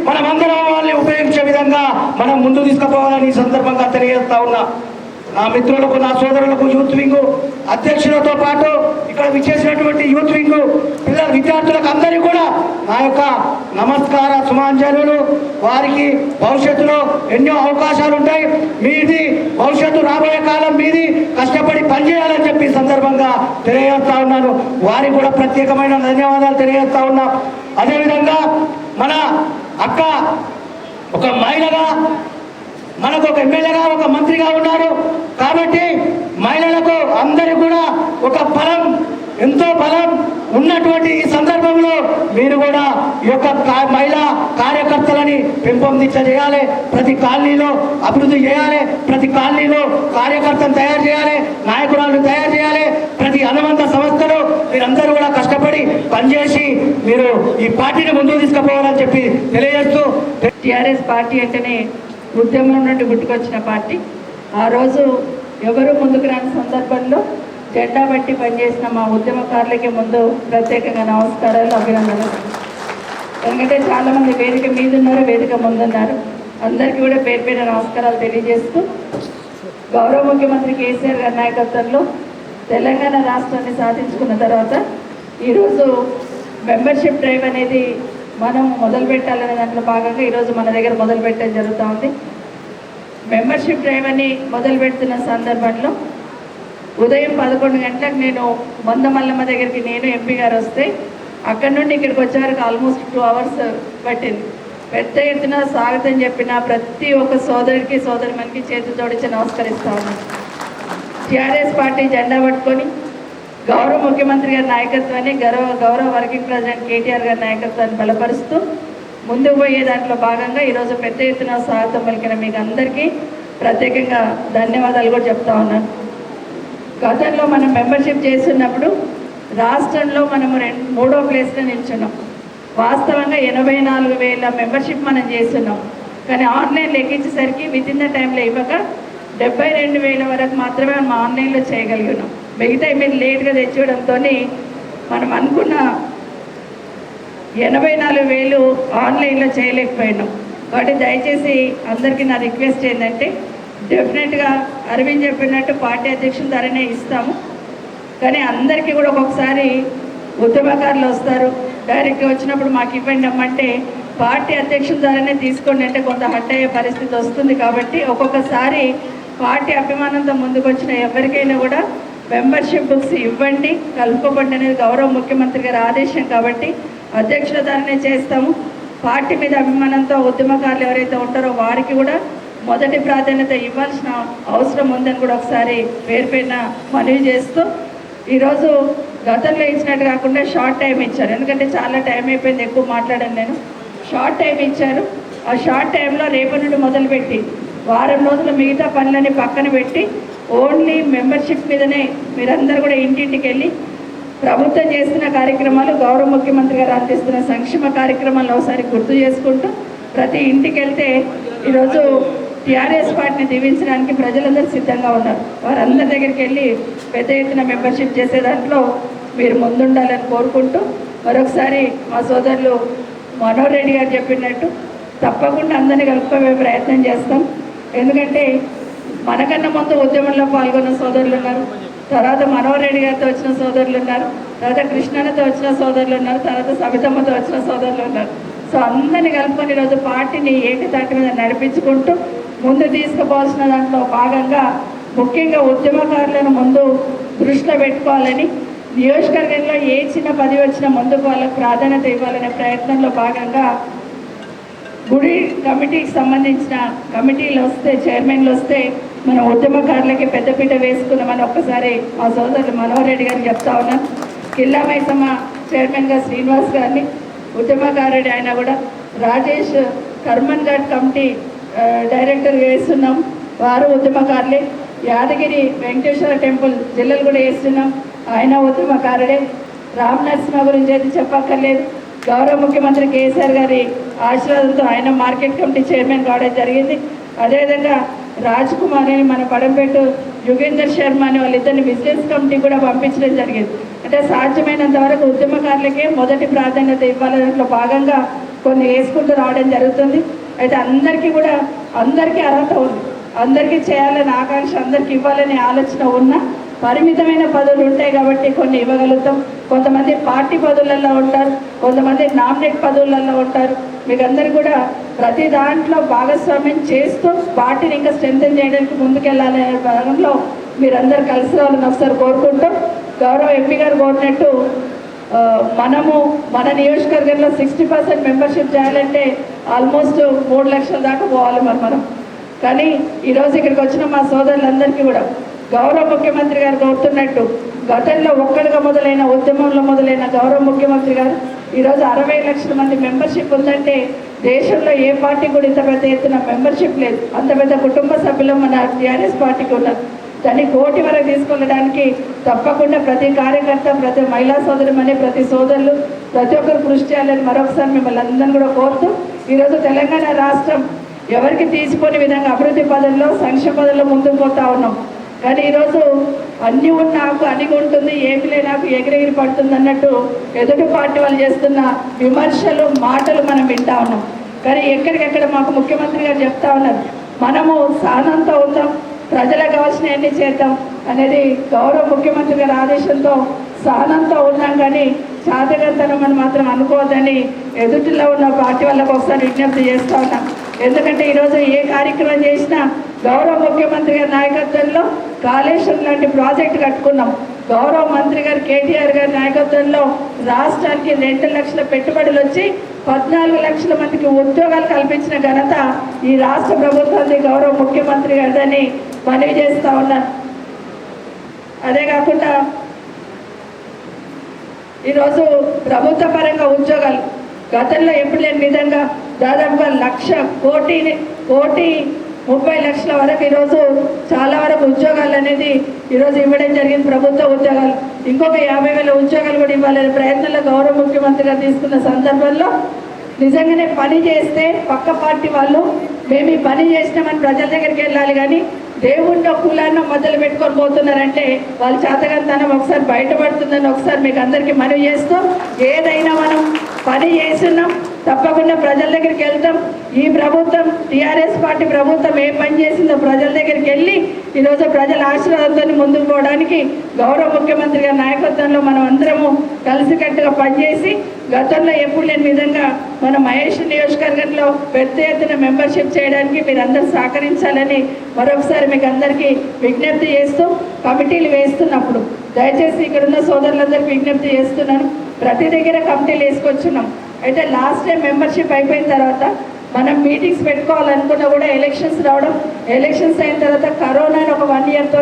మనమందరం వాళ్ళని ఉపయోగించే విధంగా మనం ముందు తీసుకుపోవాలని ఈ సందర్భంగా తెలియజేస్తా ఉన్నా. నా మిత్రులకు, నా సోదరులకు, యూత్ వింగ్ అధ్యక్షులతో పాటు ఇక్కడ విచ్చేసినటువంటి యూత్ వింగ్ విద్యార్థులకు అందరికీ కూడా నా యొక్క నమస్కార సుమాంజలు. వారికి భవిష్యత్తులో ఎన్నో అవకాశాలు ఉంటాయి. మీది భవిష్యత్తు, రాబోయే కాలం మీది, కష్టపడి పనిచేయాలని చెప్పి సందర్భంగా తెలియజేస్తా ఉన్నాను. వారికి కూడా ప్రత్యేకమైన ధన్యవాదాలు తెలియజేస్తా ఉన్నా. అదేవిధంగా మన అక్క ఒక మహిళగా, మనకు ఒక ఎమ్మెల్యేగా, ఒక మంత్రిగా ఉన్నారు. కాబట్టి మహిళలకు అందరికీ కూడా ఒక బలం, ఎంతో బలం ఉన్నటువంటి ఈ సందర్భంలో మీరు కూడా ఈ యొక్క మహిళా కార్యకర్తలని పెంపొందించేయాలి. ప్రతి కాలనీలో అభివృద్ధి చేయాలి, ప్రతి కాలనీలో కార్యకర్తను తయారు చేయాలి, నాయకురాలను తయారు చేయాలి. ప్రతి అనుబంధ సంస్థలు మీరందరూ కూడా కష్టపడి పనిచేసి మీరు ఈ పార్టీని ముందుకు తీసుకుపోవాలని చెప్పి తెలియజేస్తూ, టీఆర్ఎస్ పార్టీ అంటేనే ఉద్యమం నుండి పుట్టుకొచ్చిన పార్టీ. ఆ రోజు ఎవరు ముందుకు రాని సందర్భంలో జెండా బట్టి పనిచేసిన మా ఉద్యమకారులకి ముందు ప్రత్యేకంగా నమస్కారాలు, అభినందనలు. ఎందుకంటే చాలామంది వేదిక మీద ఉన్నారు, వేదిక ముందున్నారు. అందరికీ కూడా పేరు పేరు నమస్కారాలు తెలియజేస్తూ గౌరవ ముఖ్యమంత్రి కేసీఆర్ గారి నాయకత్వంలో తెలంగాణ రాష్ట్రాన్ని సాధించుకున్న తర్వాత ఈరోజు మెంబర్షిప్ డ్రైవ్ అనేది మనం మొదలు పెట్టాలనే దాంట్లో భాగంగా ఈరోజు మన దగ్గర మొదలు పెట్టడం జరుగుతూ ఉంది. మెంబర్షిప్ డ్రైవ్ అని మొదలు పెడుతున్న సందర్భంలో ఉదయం 11 గంటలకు నేను మందమల్లమ్మ దగ్గరికి నేను ఎంపీ గారు వస్తే అక్కడి నుండి ఇక్కడికి వచ్చేవరకు ఆల్మోస్ట్ 2 hours పట్టింది. పెద్ద ఎత్తున స్వాగతం చెప్పిన ప్రతి ఒక్క సోదరుడికి సోదరుమనికి చేతులు జోడించి నమస్కరిస్తా ఉన్నాను. టీఆర్ఎస్ పార్టీ జెండా పట్టుకొని గౌరవ ముఖ్యమంత్రి గారి నాయకత్వాన్ని గౌరవ వర్కింగ్ ప్రెసిడెంట్ కేటీఆర్ గారి నాయకత్వాన్ని బలపరుస్తూ ముందుకు పోయే దాంట్లో భాగంగా ఈరోజు పెద్ద ఎత్తున స్వాగతం పలికిన మీకు అందరికీ ప్రత్యేకంగా ధన్యవాదాలు కూడా చెప్తా ఉన్నాను. గతంలో మనం మెంబర్షిప్ చేస్తున్నప్పుడు రాష్ట్రంలో మనము 3వ ప్లేస్లో నిల్చున్నాం. వాస్తవంగా 84,000 మెంబర్షిప్ మనం చేస్తున్నాం. కానీ ఆన్లైన్లో ఎక్కించేసరికి వితిన్ ద టైంలో ఇవ్వక 72,000 వరకు మాత్రమే మనం ఆన్లైన్లో చేయగలిగినాం. మిగతా మీరు లేట్గా తెచ్చివ్వడంతో మనం అనుకున్న 84,000 ఆన్లైన్లో చేయలేకపోయినాం. కాబట్టి దయచేసి అందరికీ నా రిక్వెస్ట్ ఏంటంటే డెఫినెట్గా అరవింద్ చెప్పినట్టు పార్టీ అధ్యక్షుల ద్వారానే ఇస్తాము. కానీ అందరికీ కూడా ఒక్కొక్కసారి ఉద్యమకారులు వస్తారు, డైరెక్ట్గా వచ్చినప్పుడు మాకు ఇవ్వండి అమ్మంటే పార్టీ అధ్యక్షుల ద్వారానే తీసుకోండి అంటే కొంత హట్ అయ్యే పరిస్థితి వస్తుంది. కాబట్టి ఒక్కొక్కసారి పార్టీ అభిమానంతో ముందుకు వచ్చిన ఎవరికైనా కూడా మెంబర్షిప్ బుక్స్ ఇవ్వండి, కలుపుకోబండి అనేది గౌరవ ముఖ్యమంత్రి గారి ఆదేశం. కాబట్టి అధ్యక్షుల ద్వారానే చేస్తాము. పార్టీ మీద అభిమానంతో ఉద్యమకారులు ఎవరైతే ఉంటారో వారికి కూడా మొదటి ప్రాధాన్యత ఇవ్వాల్సిన అవసరం ఉందని కూడా ఒకసారి పేరు పేరున మనవి చేస్తూ ఈరోజు గతంలో ఇచ్చినట్టు కాకుండా షార్ట్ టైం ఇచ్చారు. ఎందుకంటే చాలా టైం అయిపోయింది, ఎక్కువ మాట్లాడాను నేను. షార్ట్ టైం ఇచ్చారు. ఆ షార్ట్ టైంలో రేపటి నుండి మొదలుపెట్టి వారం రోజులు మిగతా పనులని పక్కన పెట్టి ఓన్లీ మెంబర్షిప్ మీదనే మీరందరూ కూడా ఇంటింటికి వెళ్ళి ప్రభుత్వం చేస్తున్న కార్యక్రమాలు, గౌరవ ముఖ్యమంత్రి గారు అందిస్తున్న సంక్షేమ కార్యక్రమాలను ఒకసారి గుర్తు చేసుకుంటూ ప్రతి ఇంటికి వెళ్తే ఈరోజు టీఆర్ఎస్ పార్టీని దీవించడానికి ప్రజలందరూ సిద్ధంగా ఉన్నారు. వారందరి దగ్గరికి వెళ్ళి పెద్ద ఎత్తున మెంబర్షిప్ చేసే దాంట్లో మీరు ముందుండాలని కోరుకుంటూ మరొకసారి మా సోదరులు మనోహర్ రెడ్డి గారు చెప్పినట్టు తప్పకుండా అందరినీ కలుపుకోవే ప్రయత్నం చేస్తాం. ఎందుకంటే మనకన్నా ముందు ఉద్యమంలో పాల్గొన్న సోదరులు ఉన్నారు, తర్వాత మనోహర్ రెడ్డి గారితో వచ్చిన సోదరులు ఉన్నారు, తర్వాత కృష్ణన్నతో వచ్చిన సోదరులు ఉన్నారు, తర్వాత సవితమ్మతో వచ్చిన సోదరులు ఉన్నారు. సో అందరినీ కలుపుకొని ఈరోజు పార్టీని ఏకతాటి మీద నడిపించుకుంటూ ముందు తీసుకుపోవాల్సిన దాంట్లో భాగంగా ముఖ్యంగా ఉద్యమకారులను ముందు దృష్టిలో పెట్టుకోవాలని, నియోజకవర్గంలో ఏ చిన్న పదవి వచ్చినా ముందుకు వాళ్ళకు ప్రాధాన్యత ఇవ్వాలనే ప్రయత్నంలో భాగంగా గుడి కమిటీకి సంబంధించిన కమిటీలు వస్తే, చైర్మన్లు వస్తే మన ఉద్యమకారులకి పెద్దపీట వేసుకున్నామని ఒక్కసారి మా సోదరులు మనోహర్ రెడ్డి గారికి చెప్తా ఉన్నాను. కిల్లా మైసమ్మ చైర్మన్గా శ్రీనివాస్ గారిని, ఉద్యమకారుడు ఆయన కూడా రాజేష్ కర్మన్ ఘాట్ కమిటీ డైరెక్టర్గా వేస్తున్నాం, వారు ఉద్యమకారులే. యాదగిరి వెంకటేశ్వర టెంపుల్ జిల్లాలు కూడా వేస్తున్నాం, ఆయన ఉద్యమకారుడే. రామ్ నరసింహ గురించి అయితే చెప్పక్కర్లేదు. గౌరవ ముఖ్యమంత్రి కేసీఆర్ గారి ఆశీర్వాదంతో ఆయన మార్కెట్ కమిటీ చైర్మన్ కావడం జరిగింది. అదేవిధంగా రాజ్ కుమార్ అని మన పడంపేట యుగేందర్ శర్మ అని వాళ్ళిద్దరిని బిజినెస్ కమిటీ కూడా పంపించడం జరిగింది. అంటే సాధ్యమైనంత వరకు ఉద్యమకారులకే మొదటి ప్రాధాన్యత ఇవ్వాలి, దాంట్లో భాగంగా కొన్ని వేసుకుంటూ రావడం జరుగుతుంది. అయితే అందరికీ కూడా అందరికీ అర్హత ఉంది, అందరికీ చేయాలని ఆకాంక్ష, అందరికీ ఇవ్వాలనే ఆలోచన ఉన్న పరిమితమైన పదవులు ఉంటాయి కాబట్టి కొన్ని ఇవ్వగలుగుతాం. కొంతమంది పార్టీ పదవులలో ఉంటారు, కొంతమంది నామినేట్ పదవులలో ఉంటారు. మీకు అందరు కూడా ప్రతి దాంట్లో భాగస్వామ్యం చేస్తూ పార్టీని ఇంకా స్ట్రెంథెన్ చేయడానికి ముందుకెళ్ళాలనే భాగంలో మీరందరూ కలిసి రావాలని ఒకసారి కోరుకుంటూ, గౌరవ ఎంపీ గారు కోరినట్టు మనము మన నియోజకవర్గంలో 60% మెంబర్షిప్ చేయాలంటే ఆల్మోస్ట్ 3 లక్షల దాకా పోవాలి మనం. కానీ ఈరోజు ఇక్కడికి వచ్చిన మా సోదరులందరికీ కూడా గౌరవ ముఖ్యమంత్రి గారు కోరుతున్నట్టు గతంలో ఒక్కడిగా మొదలైన ఉద్యమంలో మొదలైన గౌరవ ముఖ్యమంత్రి గారు ఈరోజు 60 లక్షల మంది మెంబర్షిప్ ఉందంటే దేశంలో ఏ పార్టీ కూడా ఇంత పెద్ద ఎత్తున మెంబర్షిప్ లేదు. అంత పెద్ద కుటుంబ సభ్యులు మన టీఆర్ఎస్ పార్టీకి ఉన్నారు. దాన్ని 1 కోటి వరకు తీసుకెళ్ళడానికి తప్పకుండా ప్రతి కార్యకర్త, ప్రతి మహిళా సోదరుమని, ప్రతి సోదరులు ప్రతి ఒక్కరు కృషి చేయాలని మరొకసారి మిమ్మల్ని అందరినీ కూడా కోరుతూ ఈరోజు తెలంగాణ రాష్ట్రం ఎవరికి తీసిపోని విధంగా అభివృద్ధి పదంలో, సంక్షేమ పదంలో ముందుకు పోతా ఉన్నాం. కానీ ఈరోజు అన్నీ నాకు అణిగి ఉంటుంది, ఏమి లే నాకు ఎగిరెగిరి పడుతుంది అన్నట్టు ఎదుటి పార్టీ వాళ్ళు చేస్తున్న విమర్శలు, మాటలు మనం వింటా ఉన్నాం. కానీ ఎక్కడికెక్కడ మాకు ముఖ్యమంత్రి గారు చెప్తా ఉన్నారు, మనము సహనంతో ఉందాం, ప్రజలకు కావాల్సినవన్నీ చేద్దాం అనేది గౌరవ ముఖ్యమంత్రి గారి ఆదేశంతో సహనంతో ఉన్నాం. కానీ చాతగంతనం అని మాత్రం అనుకోవద్దని ఎదుటిలో ఉన్న పార్టీ వాళ్ళకు ఒకసారి విజ్ఞప్తి చేస్తూ ఉన్నాం. ఎందుకంటే ఈరోజు ఏ కార్యక్రమం చేసినా గౌరవ ముఖ్యమంత్రి గారి నాయకత్వంలో కాళేశ్వరం లాంటి ప్రాజెక్టు కట్టుకున్నాం. గౌరవ మంత్రి గారు కేటీఆర్ గారి నాయకత్వంలో రాష్ట్రానికి 2 లక్షల పెట్టుబడులు వచ్చి 14 లక్షల మందికి ఉద్యోగాలు కల్పించిన ఘనత ఈ రాష్ట్ర ప్రభుత్వాన్ని గౌరవ ముఖ్యమంత్రి గారిని మనవి చేస్తూ ఉన్నాను. అదే కాకుండా ఈరోజు ప్రభుత్వ పరంగా ఉద్యోగాలు గతంలో ఎప్పుడు లేని విధంగా దాదాపుగా 1,30,00,000 వరకు ఈరోజు చాలా వరకు ఉద్యోగాలు అనేది ఈరోజు ఇవ్వడం జరిగింది. ప్రభుత్వ ఉద్యోగాలు ఇంకొక 50,000 ఉద్యోగాలు కూడా ఇవ్వాలనే ప్రయత్నంలో గౌరవ ముఖ్యమంత్రి గారు తీసుకున్న సందర్భంలో నిజంగానే పని చేస్తే పక్క పార్టీ వాళ్ళు మేము ఈ పని చేసినామని ప్రజల దగ్గరికి వెళ్ళాలి, కానీ దేవుణ్ణి కులాన్ని మొదలు పెట్టుకొని పోతున్నారంటే వాళ్ళ చేతగంతనం ఒకసారి బయటపడుతుందని ఒకసారి మీకు అందరికీ మనవి చేస్తూ, ఏదైనా మనం పని చేస్తున్నాం తప్పకుండా ప్రజల దగ్గరికి వెళ్తాం. ఈ ప్రభుత్వం టీఆర్ఎస్ పార్టీ ప్రభుత్వం ఏ పని చేసిందో ప్రజల దగ్గరికి వెళ్ళి ఈరోజు ప్రజల ఆశీర్వాదంతో ముందుకు పోవడానికి గౌరవ ముఖ్యమంత్రి గారి నాయకత్వంలో మనం అందరము కలిసికట్టుగా పనిచేసి గతంలో ఎప్పుడు లేని విధంగా మన మహేష్ నియోజకవర్గంలో పెద్ద ఎత్తున మెంబర్షిప్ చేయడానికి మీరందరూ సహకరించాలని మరొకసారి మీకు అందరికీ విజ్ఞప్తి చేస్తూ, కమిటీలు వేస్తున్నప్పుడు దయచేసి ఇక్కడున్న సోదరులందరికీ విజ్ఞప్తి చేస్తున్నాను, ప్రతి దగ్గర కమిటీలు వేసుకొచ్చున్నాం. అయితే లాస్ట్ టైం మెంబర్షిప్ అయిపోయిన తర్వాత మనం మీటింగ్స్ పెట్టుకోవాలనుకున్నా కూడా ఎలక్షన్స్ రావడం, ఎలక్షన్స్ అయిన తర్వాత కరోనా ఒక 1 ఇయర్తో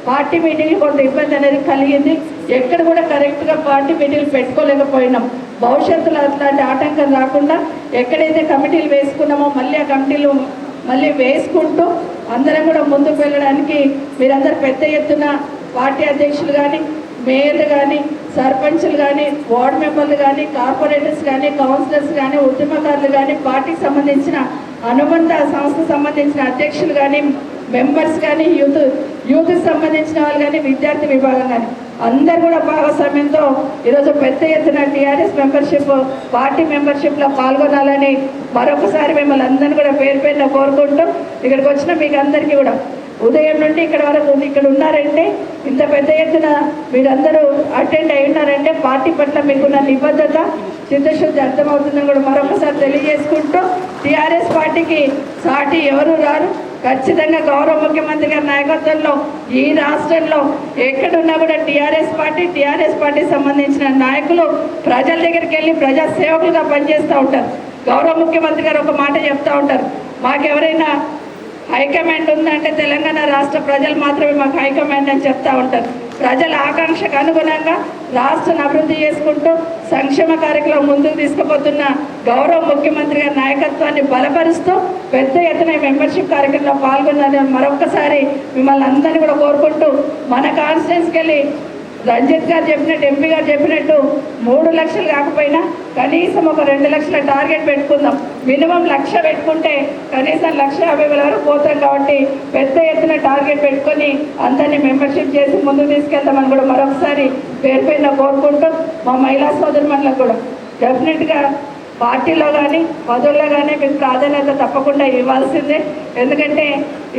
పార్టీ మీటింగ్లు కొంత ఇబ్బంది అనేది కలిగింది. ఎక్కడ కూడా కరెక్ట్గా పార్టీ మీటింగ్లు పెట్టుకోలేకపోయినాం. భవిష్యత్తులో అట్లాంటి ఆటంకం రాకుండా ఎక్కడైతే కమిటీలు వేసుకున్నామో మళ్ళీ ఆ కమిటీలు మళ్ళీ వేసుకుంటూ అందరం కూడా ముందుకు వెళ్ళడానికి మీరందరూ పెద్ద ఎత్తున పార్టీ అధ్యక్షులు కానీ, మేయర్లు కానీ, సర్పంచ్లు కానీ, వార్డు మెంబర్లు కానీ, కార్పొరేటర్స్ కానీ, కౌన్సిలర్స్ కానీ, ఉద్యమకారులు కానీ, పార్టీకి సంబంధించిన అనుబంధ సంస్థకు సంబంధించిన అధ్యక్షులు కానీ, మెంబర్స్ కానీ, యూత్కి సంబంధించిన వాళ్ళు కానీ, విద్యార్థి విభాగం కానీ అందరు కూడా భాగస్వామ్యంతో ఈరోజు పెద్ద ఎత్తున టీఆర్ఎస్ మెంబర్షిప్ పార్టీ మెంబర్షిప్లో పాల్గొనాలని మరొకసారి మిమ్మల్ని అందరినీ కూడా పేరు పేరున కోరుకుంటూ, ఇక్కడికి వచ్చిన మీకు అందరికీ కూడా ఉదయం నుండి ఇక్కడ వరకు ఇక్కడ ఉన్నారంటే, ఇంత పెద్ద ఎత్తున మీరందరూ అటెండ్ అయి ఉన్నారంటే పార్టీ పట్ల మీకున్న నిబద్ధత, చిత్తశుద్ధి అర్థమవుతుందని కూడా మరొకసారి తెలియజేసుకుంటూ, టీఆర్ఎస్ పార్టీకి సాటి ఎవరు రారు. ఖచ్చితంగా గౌరవ ముఖ్యమంత్రి గారి నాయకత్వంలో ఈ రాష్ట్రంలో ఎక్కడున్నా కూడా టీఆర్ఎస్ పార్టీ సంబంధించిన నాయకులు ప్రజల దగ్గరికి వెళ్ళి ప్రజా సేవకులుగా పనిచేస్తూ ఉంటారు. గౌరవ ముఖ్యమంత్రి గారు ఒక మాట చెప్తూ ఉంటారు, మాకెవరైనా హైకమాండ్ ఉందంటే తెలంగాణ రాష్ట్ర ప్రజలు మాత్రమే మాకు హైకమాండ్ అని చెప్తూ ఉంటారు. ప్రజల ఆకాంక్షకు అనుగుణంగా రాష్ట్రాన్ని అభివృద్ధి చేసుకుంటూ సంక్షేమ కార్యక్రమం ముందుకు తీసుకుపోతున్న గౌరవ ముఖ్యమంత్రి గారి నాయకత్వాన్ని బలపరుస్తూ పెద్ద ఎత్తున మెంబర్షిప్ కార్యక్రమంలో పాల్గొన్నారని మరొక్కసారి మిమ్మల్ని అందరినీ కూడా కోరుకుంటూ, మన కాన్స్టిట్యున్సీకి వెళ్ళి రంజిత్ గారు చెప్పినట్టు, ఎంపీ గారు చెప్పినట్టు 3 లక్షలు కాకపోయినా కనీసం ఒక 2 లక్షల టార్గెట్ పెట్టుకుందాం. మినిమం 1,00,000 పెట్టుకుంటే కనీసం 1,50,000 వరకు పోతాం. కాబట్టి పెద్ద ఎత్తున టార్గెట్ పెట్టుకొని అందరినీ మెంబర్షిప్ చేసి ముందుకు తీసుకెళ్తామని కూడా మరొకసారి పేరు పైన కోరుకుంటూ, మా మహిళా సోదరుమణులకు కూడా డెఫినెట్గా పార్టీలో కానీ పదవుల్లో కానీ మీకు ప్రాధాన్యత తప్పకుండా ఇవ్వాల్సిందే. ఎందుకంటే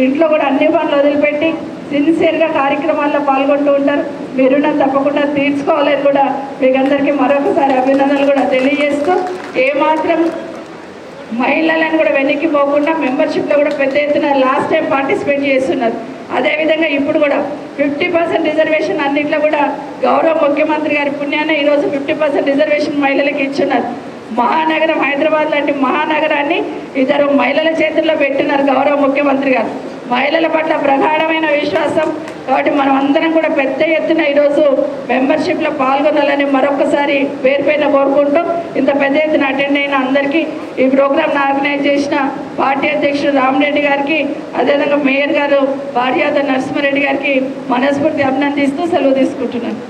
ఇంట్లో కూడా అన్ని పనులు వదిలిపెట్టి సిన్సియర్గా కార్యక్రమాల్లో పాల్గొంటూ ఉంటారు. మీ రుణం తప్పకుండా తీర్చుకోవాలని కూడా మీకు అందరికీ మరొకసారి అభినందనలు కూడా తెలియజేస్తూ, ఏమాత్రం మహిళలను కూడా వెనక్కి పోకుండా మెంబర్షిప్లో కూడా పెద్ద ఎత్తున లాస్ట్ టైం పార్టిసిపేట్ చేస్తున్నారు. అదేవిధంగా ఇప్పుడు కూడా 50% రిజర్వేషన్ అన్నింటిలో కూడా గౌరవ ముఖ్యమంత్రి గారి పుణ్యాన్ని ఈరోజు 50% రిజర్వేషన్ మహిళలకు ఇచ్చున్నారు. మహానగరం హైదరాబాద్ లాంటి మహానగరాన్ని 2 మహిళల చేతుల్లో పెట్టినారు గౌరవ ముఖ్యమంత్రి గారు. మహిళల పట్ల ప్రగాఢమైన విశ్వాసం. కాబట్టి మనం అందరం కూడా పెద్ద ఎత్తున ఈరోజు మెంబర్షిప్లో పాల్గొనాలని మరొకసారి పేరు పైన కోరుకుంటూ, ఇంత పెద్ద ఎత్తున అటెండ్ అయిన అందరికీ, ఈ ప్రోగ్రామ్ని ఆర్గనైజ్ చేసిన పార్టీ అధ్యక్షుడు రామరెడ్డి గారికి, అదేవిధంగా మేయర్ గారు భార్యాద నరసింహారెడ్డి గారికి మనస్ఫూర్తి అభినందిస్తూ సెలవు తీసుకుంటున్నాను.